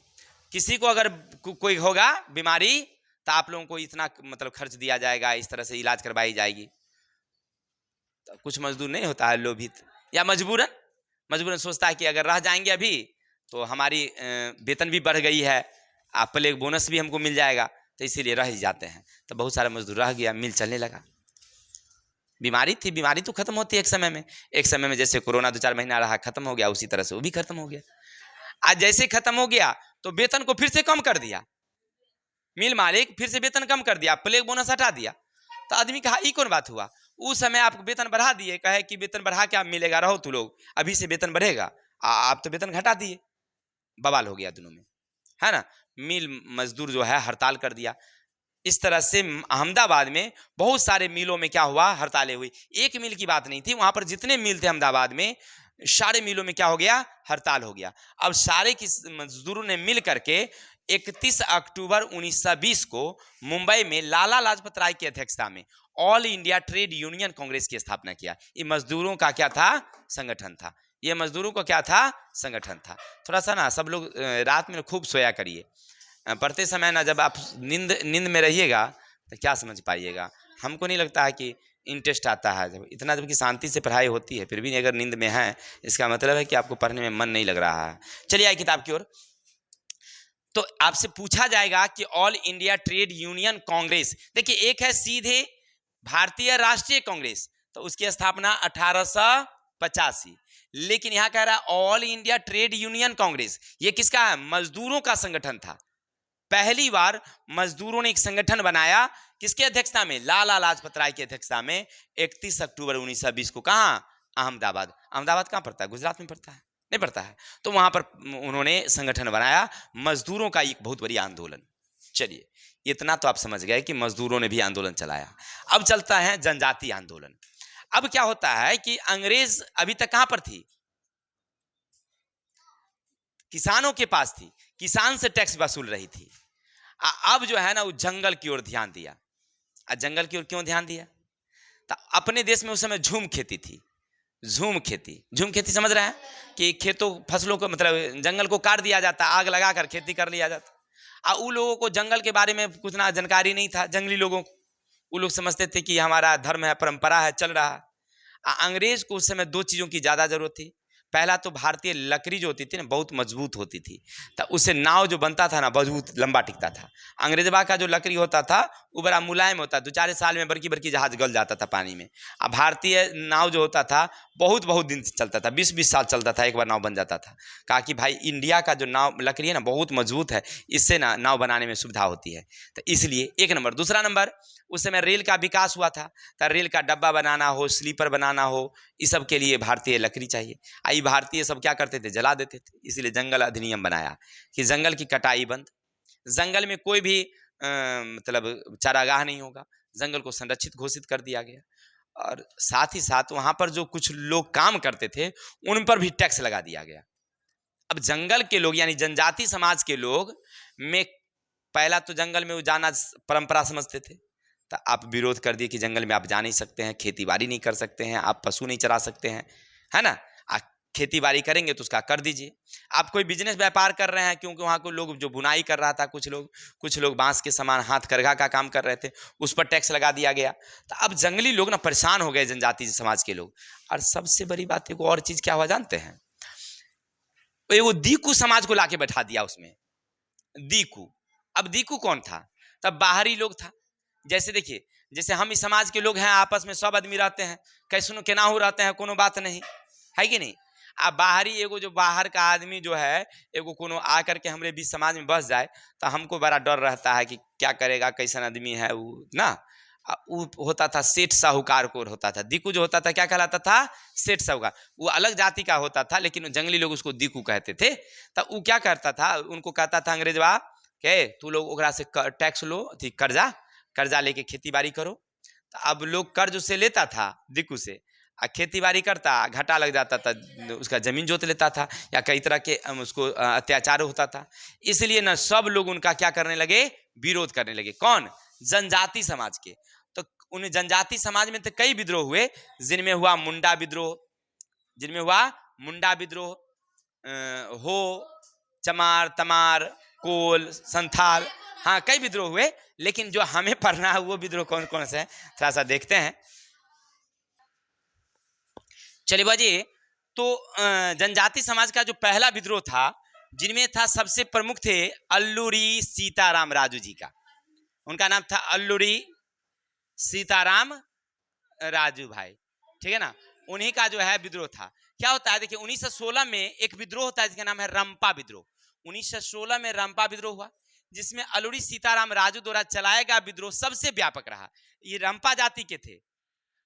Speaker 1: किसी को अगर कोई होगा बीमारी तो आप लोगों को इतना मतलब खर्च दिया जाएगा, इस तरह से इलाज करवाई जाएगी। तो कुछ मजदूर नहीं होता है लोभित, या मजबूरन मजबूरन सोचता है कि अगर रह जाएंगे अभी तो हमारी वेतन भी बढ़ गई है, प्लेग बोनस भी हमको मिल जाएगा, तो इसीलिए रह ही जाते हैं। तो बहुत सारा मजदूर रह गया, मिल चलने लगा। बीमारी थी, बीमारी तो खत्म होती है एक समय में जैसे कोरोना 2-4 महीना रहा, खत्म हो गया, उसी तरह से वो भी खत्म हो गया। आज जैसे खत्म हो गया तो वेतन को फिर से कम कर दिया मिल मालिक, फिर से वेतन कम कर दिया, प्लेग बोनस हटा दिया। तो आदमी कहा ये कौन बात हुआ, उस समय आप वेतन बढ़ा दिए, कहे कि वेतन बढ़ा क्या मिलेगा, रहो तू लोग, अभी से वेतन बढ़ेगा, आप तो वेतन घटा दिए। बवाल हो गया दोनों में, है ना। मिल मजदूर जो है हड़ताल कर दिया। इस तरह से अहमदाबाद में बहुत सारे मिलों में क्या हुआ, हड़तालें हुई। एक मिल की बात नहीं थी, वहां पर जितने मिल थे अहमदाबाद में, सारे मिलों में क्या हो गया, हड़ताल हो गया। अब सारे मजदूरों ने मिल करके 31 अक्टूबर 1920 को मुंबई में लाला लाजपत राय की अध्यक्षता में all India trade union Congress की स्थापना किया। ये मजदूरों का क्या था, संगठन था। ये मजदूरों का क्या था, संगठन था। थोड़ा सा ना सब लोग रात में खूब सोया करिए, पढ़ते समय ना जब आप नींद में रहिएगा तो क्या समझ पाइएगा। हमको नहीं लगता है कि इंटरेस्ट आता है, जब इतना जबकि शांति से पढ़ाई होती है, फिर भी अगर नींद में है इसका मतलब है कि आपको पढ़ने में मन नहीं लग रहा है। चलिए आइए किताब की ओर। तो आपसे पूछा जाएगा कि all India trade union Congress, देखिए एक है सीधे भारतीय राष्ट्रीय कांग्रेस, तो उसकी स्थापना 1885, लेकिन यहां कह रहा है all India trade union Congress. ये किसका है, मजदूरों का संगठन था। पहली बार मजदूरों ने एक संगठन बनाया, किसके अध्यक्षता में, लाला लाजपत राय की अध्यक्षता में, 31 अक्टूबर 1920 को। कहां, अहमदाबाद। अहमदाबाद कहां पड़ता है, गुजरात में पड़ता है, नहीं पड़ता है। तो वहां पर उन्होंने संगठन बनाया, मजदूरों का एक बहुत बड़ी आंदोलन। चलिए इतना तो आप समझ गए कि मजदूरों ने भी आंदोलन चलाया। अब चलता है जनजातीय आंदोलन। अब क्या होता है कि अंग्रेज अभी तक कहां पर थी, किसानों के पास थी, किसान से टैक्स वसूल रही थी। अब जो है ना वो जंगल की ओर ध्यान दिया। और जंगल की ओर क्यों ध्यान दिया? तो अपने देश में उस समय झूम खेती थी, झूम खेती। झूम खेती समझ रहे हैं कि खेतों फसलों को मतलब जंगल को काट दिया जाता, आग लगाकर खेती कर लिया जाता। उन लोगों को जंगल के बारे में कुछ ना जानकारी नहीं था, जंगली लोगों को। वो लोग समझते थे कि हमारा धर्म है, परंपरा है, चल रहा है। अंग्रेज को उस समय दो चीज़ों की ज़्यादा जरूरत थी। पहला तो भारतीय लकड़ी जो होती थी ना बहुत मजबूत होती थी, तो उससे नाव जो बनता था ना मजबूत लंबा टिकता था। अंग्रेजबा का जो लकड़ी होता था वो बड़ा मुलायम होता, 2-4 साल में बड़की बड़की जहाज गल जाता था पानी में। अब भारतीय नाव जो होता था बहुत बहुत दिन से चलता था, 20-20 साल चलता था, एक बार नाव बन जाता था। कहा कि भाई इंडिया का जो नाव लकड़ी है ना बहुत मजबूत है, इससे ना नाव बनाने में सुविधा होती है। तो इसलिए एक नंबर। दूसरा नंबर, उस समय रेल का विकास हुआ था, तो रेल का डब्बा बनाना हो, स्लीपर बनाना हो, इस सब के लिए भारतीय लकड़ी चाहिए। आई भारतीय सब क्या करते थे, जला देते थे। इसलिए जंगल अधिनियम बनाया कि जंगल की कटाई बंद, जंगल में कोई भी मतलब चारागाह नहीं होगा, जंगल को संरक्षित घोषित कर दिया गया। और साथ ही साथ वहां पर जो कुछ लोग काम करते थे उन पर भी टैक्स लगा दिया गया। अब जंगल के लोग यानी जनजाति समाज के लोग में पहला तो जंगल में वो जाना परंपरा समझते थे, तो आप विरोध कर दिए कि जंगल में आप जा नहीं सकते हैं, खेती बाड़ी नहीं कर सकते हैं, आप पशु नहीं चरा सकते हैं, है ना। खेती बाड़ी करेंगे तो उसका कर दीजिए। आप कोई बिजनेस व्यापार कर रहे हैं, क्योंकि वहाँ को लोग जो बुनाई कर रहा था, कुछ लोग बांस के सामान हाथ करघा का काम कर रहे थे, उस पर टैक्स लगा दिया गया। तो अब जंगली लोग ना परेशान हो गए, जनजाति समाज के लोग। और सबसे बड़ी बात एक और चीज क्या हुआ जानते हैं, वो दीकू समाज को लाके बैठा दिया उसमें, दीकू। अब दीकू कौन था? तब बाहरी लोग था। जैसे देखिए, जैसे हम इस समाज के लोग हैं, आपस में सब आदमी रहते हैं, कैसनो केनाहू रहते हैं, कोनो बात नहीं है कि नहीं। अब बाहरी एगो जो बाहर का आदमी जो है, एगो कोनो आकर के हमारे बीच समाज में बस जाए, तो हमको बड़ा डर रहता है कि क्या करेगा, कैसा आदमी है वो ना। वो होता था सेठ साहूकार को होता था। दीकू जो होता था क्या कहलाता था? सेठ साहूकार। वो अलग जाति का होता था, लेकिन जंगली लोग उसको दीकू कहते थे। तो वो क्या करता था, उनको कहता था अंग्रेजवा के तू लोग ओकरा से टैक्स लो, कर्जा लेके खेती बाड़ी करो। तो अब लोग कर्ज उससे लेता था दीकू से, खेती बाड़ी करता, घाटा लग जाता था, उसका जमीन जोत लेता था, या कई तरह के उसको अत्याचार होता था। इसलिए ना सब लोग उनका क्या करने लगे, विरोध करने लगे। कौन? जनजाति समाज के। तो उन जनजाति समाज में तो कई विद्रोह हुए, जिनमें हुआ मुंडा विद्रोह, हो, चमार, तमार, कोल, संथाल, हाँ कई विद्रोह हुए। लेकिन जो हमें पढ़ना है वो विद्रोह कौन कौन से हैं, थोड़ा सा देखते हैं। चलिए बाजी, तो जनजाति समाज का जो पहला विद्रोह था, जिनमें था सबसे प्रमुख थे अल्लूरी सीताराम राजू जी का। उनका नाम था अल्लूरी सीताराम राजू भाई, ठीक है ना। उन्हीं का जो है विद्रोह था। क्या होता है देखिए, 1916 में एक विद्रोह होता है जिसका नाम है रंपा विद्रोह। 1916 में रंपा विद्रोह हुआ, जिसमें अल्लूरी सीताराम राजू द्वारा चलाया गया विद्रोह सबसे व्यापक रहा। ये रंपा जाति के थे।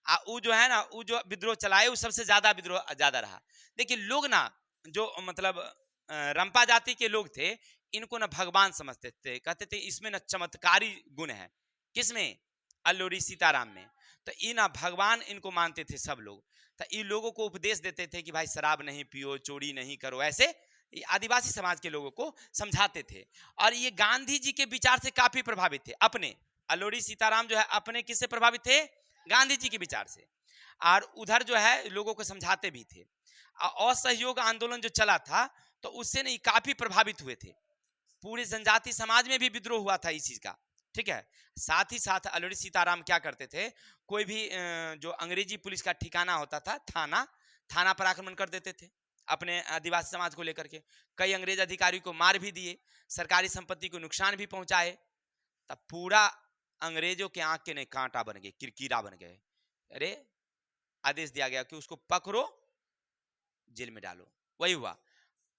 Speaker 1: वो जो है ना, वो जो विद्रोह चलाए वो सबसे ज्यादा विद्रोह ज्यादा रहा। देखिए लोग ना जो मतलब रंपा जाति के लोग थे, इनको ना भगवान समझते थे, कहते थे इसमें ना चमत्कारी गुण है। किसमें? अल्लूरी सीताराम में। तो ये ना भगवान इनको मानते थे सब लोग। तो इन लोगों को उपदेश देते थे कि भाई शराब नहीं पियो, चोरी नहीं करो, ऐसे आदिवासी समाज के लोगों को समझाते थे। और ये गांधी जी के विचार से काफी प्रभावित थे। अपने अल्लूरी सीताराम जो है अपने किससे प्रभावित थे? गांधी जी के विचार से। और उधर जो है लोगों को समझाते भी थे। असहयोग आंदोलन जो चला था, तो उससे नहीं काफी प्रभावित हुए थे। पूरे जनजाति समाज में भी विद्रोह हुआ था इस चीज का, ठीक है। साथ ही साथ अल्लूरी सीताराम क्या करते थे, कोई भी जो अंग्रेजी पुलिस का ठिकाना होता था, थाना पर आक्रमण कर देते थे अपने आदिवासी समाज को लेकर के। कई अंग्रेज अधिकारी को मार भी दिए, सरकारी संपत्ति को नुकसान भी पहुंचाए। तब पूरा अंग्रेजों के आंख के नहीं कांटा बन गए, किरकिरा बन गए। अरे आदेश दिया गया कि उसको पकड़ो, जेल में डालो। वही हुआ,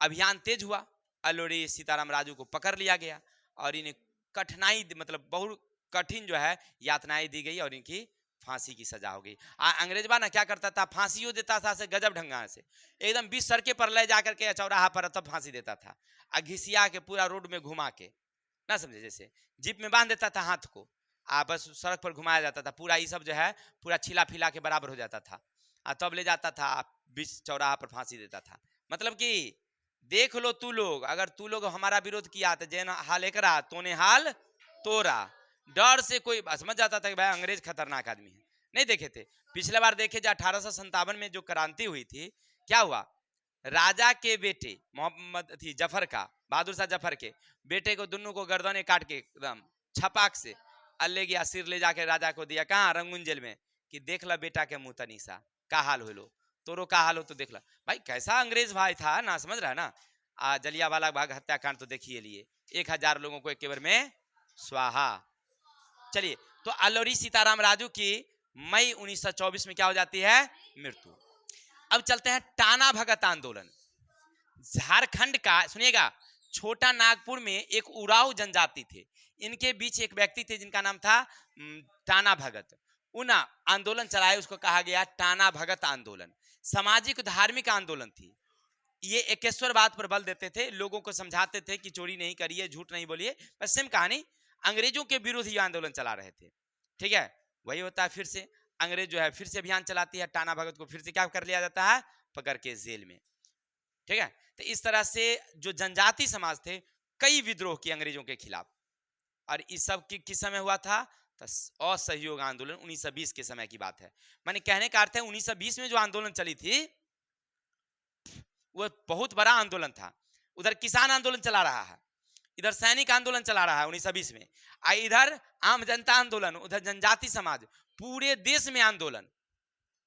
Speaker 1: अभियान तेज हुआ, अल्लूरी सीताराम राजू को पकड़ लिया गया और इन्हें कठिनाई मतलब बहुत कठिन जो है यातनाएं दी गई और इनकी फांसी की सजा हो गई। अंग्रेजबा ना क्या करता था, फांसियों देता था से गजब ढंगा से, एकदम 20 सड़के पर ले जाकर के चौराहा पर तब फांसी देता था। घिसिया के पूरा रोड में घुमा के, ना समझे, जैसे जीप में बांध देता था हाथ को, बस सड़क पर घुमाया जाता था, पूरा ये सब जो है पूरा छिला फिला के बराबर हो जाता था। तब ले जाता था बीच चौराहा पर फांसी देता था। मतलब कि देख लो तू लोग, अगर तू लोग हमारा विरोध किया तो जैन हाल एकरा तोने हाल तोरा, डर से कोई समझ जाता था कि भाई अंग्रेज खतरनाक आदमी है, नहीं देखे थे। पिछले बार देखे जो 1857 में जो क्रांति हुई थी, क्या हुआ, राजा के बेटे मोहम्मद थी जफर का, बहादुर शाह जफर के बेटे को, दोनों को गर्दनें काट के एकदम छपाक से अल्ले गया, सिर ले जाके राजा को दिया, कहाँ, रंगून जेल में, कि देख ला बेटा के मुंह तनीसा का हाल हो लो, तोरो का हाल हो तो देख ला। भाई कैसा अंग्रेज भाई था ना, समझ रहा है ना। जलियांवाला बाग हत्याकांड तो देखिए लिए, 1000 लोगों को एक बार में स्वाहा। चलिए, तो अल्लोरी सीताराम राजू की मई 1924 में क्या हो जाती है, मृत्यु। अब चलते हैं टाना भगत आंदोलन। झारखंड का, सुनिएगा, छोटा नागपुर में एक उराव जनजाति थे, इनके बीच एक व्यक्ति थे जिनका नाम था टाना भगत। उन आंदोलन चलाए, उसको कहा गया टाना भगत आंदोलन। सामाजिक धार्मिक आंदोलन थी। ये एकेश्वरवाद पर बल देते थे, लोगों को समझाते थे कि चोरी नहीं करिए, झूठ नहीं बोलिए, बस सेम कहानी। अंग्रेजों के विरुद्ध ये आंदोलन चला रहे थे, ठीक है। वही होता है, फिर से अंग्रेज जो है फिर से अभियान चलाती है, टाना भगत को फिर से क्या कर लिया जाता है, पकड़ के जेल में, ठीक है। तो इस तरह से जो जनजाति समाज थे, कई विद्रोह किए अंग्रेजों के खिलाफ। और इस सब किस समय हुआ था, तो असहयोग आंदोलन 1920 के समय की बात है। माने कहने का अर्थ है 1920 में जो आंदोलन चली थी वो बहुत बड़ा आंदोलन था। उधर किसान आंदोलन चला रहा है, इधर सैनिक आंदोलन चला रहा है 1920 में, इधर आम जनता आंदोलन, उधर जनजाति समाज, पूरे देश में आंदोलन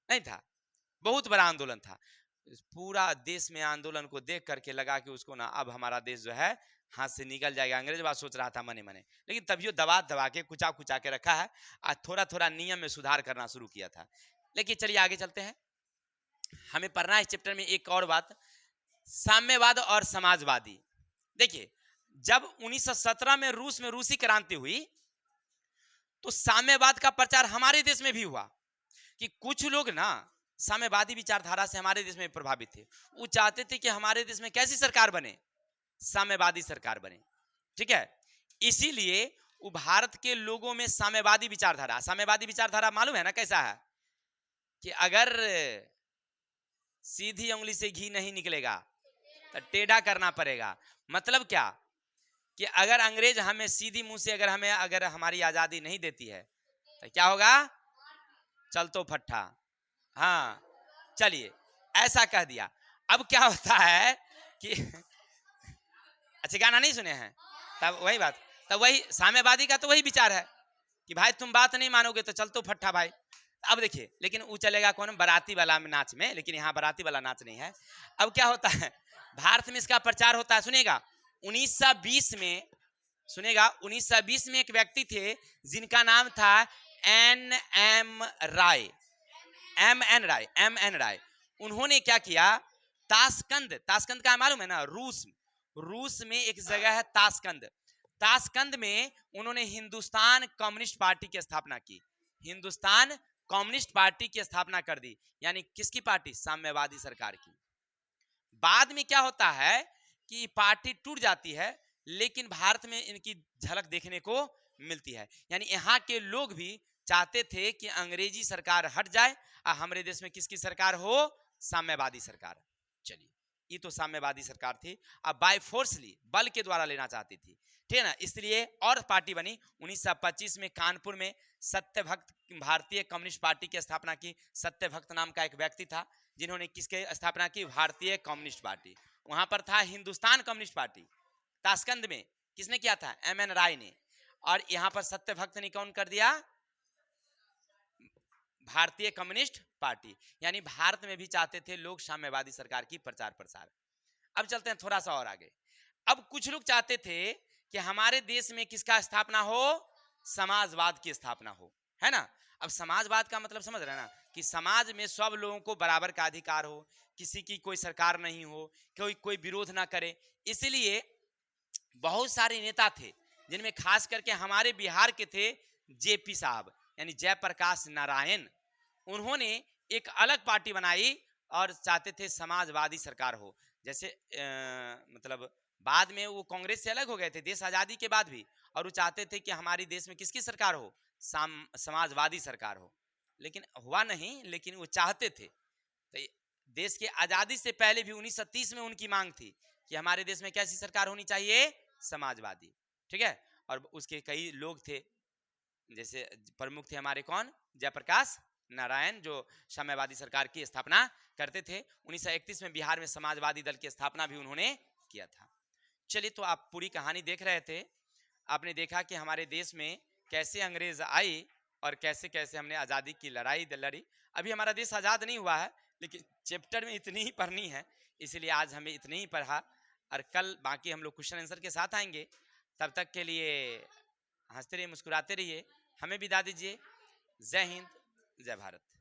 Speaker 1: नहीं था, बहुत बड़ा आंदोलन था। पूरा देश में आंदोलन को देख करके लगा कि उसको ना अब हमारा देश जो है हाथ से निकल जाएगा। अंग्रेज बात सोच रहा था मने मने, लेकिन तभी दबा दबा के कुचा कुचा के रखा है और थोड़ा थोड़ा नियम में सुधार करना शुरू किया था। लेकिन चलिए आगे चलते हैं, हमें पढ़ना है इस चैप्टर में एक और बात, साम्यवाद और समाजवादी। देखिए, जब 1917 में रूस में रूसी क्रांति हुई तो साम्यवाद का प्रचार हमारे देश में भी हुआ, कि कुछ लोग ना साम्यवादी विचारधारा से हमारे देश में प्रभावित थे। वो चाहते थे कि हमारे देश में कैसी सरकार बने, साम्यवादी सरकार बने, ठीक है। इसीलिए वो भारत के लोगों में साम्यवादी विचारधारा मालूम है ना कैसा है, कि अगर सीधी उंगली से घी नहीं निकलेगा तो टेढ़ा करना पड़ेगा। मतलब क्या, कि अगर अंग्रेज हमें सीधी मुंह से अगर हमारी आजादी नहीं देती है तो क्या होगा, चल तो फट्टा। हाँ, चलिए, ऐसा कह दिया। अब क्या होता है कि अच्छे गाना नहीं सुने हैं, तब वही बात, तब वही साम्यवादी का तो वही विचार है कि भाई तुम बात नहीं मानोगे तो चल तो फट्टा भाई। अब देखिए, लेकिन वो चलेगा कौन, बाराती वाला नाच में, लेकिन यहाँ बाराती वाला नाच नहीं है। अब क्या होता है, भारत में इसका प्रचार होता है, सुनेगा 1920 में, सुनेगा 1920 में एक व्यक्ति थे जिनका नाम था एम एन राय। उन्होंने क्या किया, ताशकंद का मालूम है ना, रूस में एक जगह है ताशकंद में उन्होंने हिंदुस्तान कम्युनिस्ट पार्टी की स्थापना की। हिंदुस्तान कम्युनिस्ट पार्टी की स्थापना कर दी, यानी किसकी पार्टी, साम्यवादी सरकार की। बाद में क्या होता है कि पार्टी टूट जाती है, लेकिन भारत में इनकी झलक देखने को मिलती है। यानी यहाँ के लोग भी चाहते थे कि अंग्रेजी सरकार हट जाए और हमारे देश में किसकी सरकार हो, साम्यवादी सरकार। चलिए, ये तो साम्यवादी सरकार थी, अब बाय फोर्सली बल के द्वारा लेना चाहती थी, ठीक है ना। इसलिए और पार्टी बनी 1925 में कानपुर में, सत्यभक्त भारतीय कम्युनिस्ट पार्टी की स्थापना की। सत्यभक्त नाम का एक व्यक्ति था जिन्होंने किसके स्थापना की, भारतीय कम्युनिस्ट पार्टी। वहां पर था हिंदुस्तान कम्युनिस्ट पार्टी। ताशकंद में किसने किया था, एम एन राय ने। और यहां पर सत्यभक्त ने कौन कर दिया, भारतीय कम्युनिस्ट पार्टी। यानी भारत में भी चाहते थे लोग साम्यवादी सरकार की प्रचार प्रसार। अब चलते हैं थोड़ा सा और आगे। अब कुछ लोग चाहते थे कि हमारे देश में किसका स्थापना हो, समाजवाद की स्थापना हो, है ना। अब समाजवाद का मतलब समझ रहे हैं ना, कि समाज में सब लोगों को बराबर का अधिकार हो, किसी की कोई सरकार नहीं हो, कोई विरोध ना करे। इसलिए बहुत सारे नेता थे, जिनमें खास करके हमारे बिहार के थे जेपी साहब, यानी जयप्रकाश नारायण। उन्होंने एक अलग पार्टी बनाई और चाहते थे समाजवादी सरकार हो। जैसे मतलब बाद में वो कांग्रेस से अलग हो गए थे देश आजादी के बाद भी, और वो चाहते थे कि हमारे देश में किसकी सरकार हो, समाजवादी सरकार हो। लेकिन हुआ नहीं, लेकिन वो चाहते थे। तो देश की आजादी से पहले भी 1930 में उनकी मांग थी कि हमारे देश में कैसी सरकार होनी चाहिए, समाजवादी, ठीक है। और उसके कई लोग थे, जैसे प्रमुख थे हमारे कौन, जयप्रकाश नारायण, जो साम्यवादी सरकार की स्थापना करते थे। 1931 में बिहार में समाजवादी दल की स्थापना भी उन्होंने किया था। चलिए, तो आप पूरी कहानी देख रहे थे। आपने देखा कि हमारे देश में कैसे अंग्रेज आई और कैसे कैसे हमने आज़ादी की लड़ाई लड़ी। अभी हमारा देश आज़ाद नहीं हुआ है, लेकिन चैप्टर में इतनी ही पढ़नी है, इसलिए आज हमें इतनी ही पढ़ा, और कल बाकी हम लोग क्वेश्चन आंसर के साथ आएंगे। तब तक के लिए हंसते रहिए, मुस्कुराते रहिए, हमें विदा दीजिए। जय हिंद, जय भारत।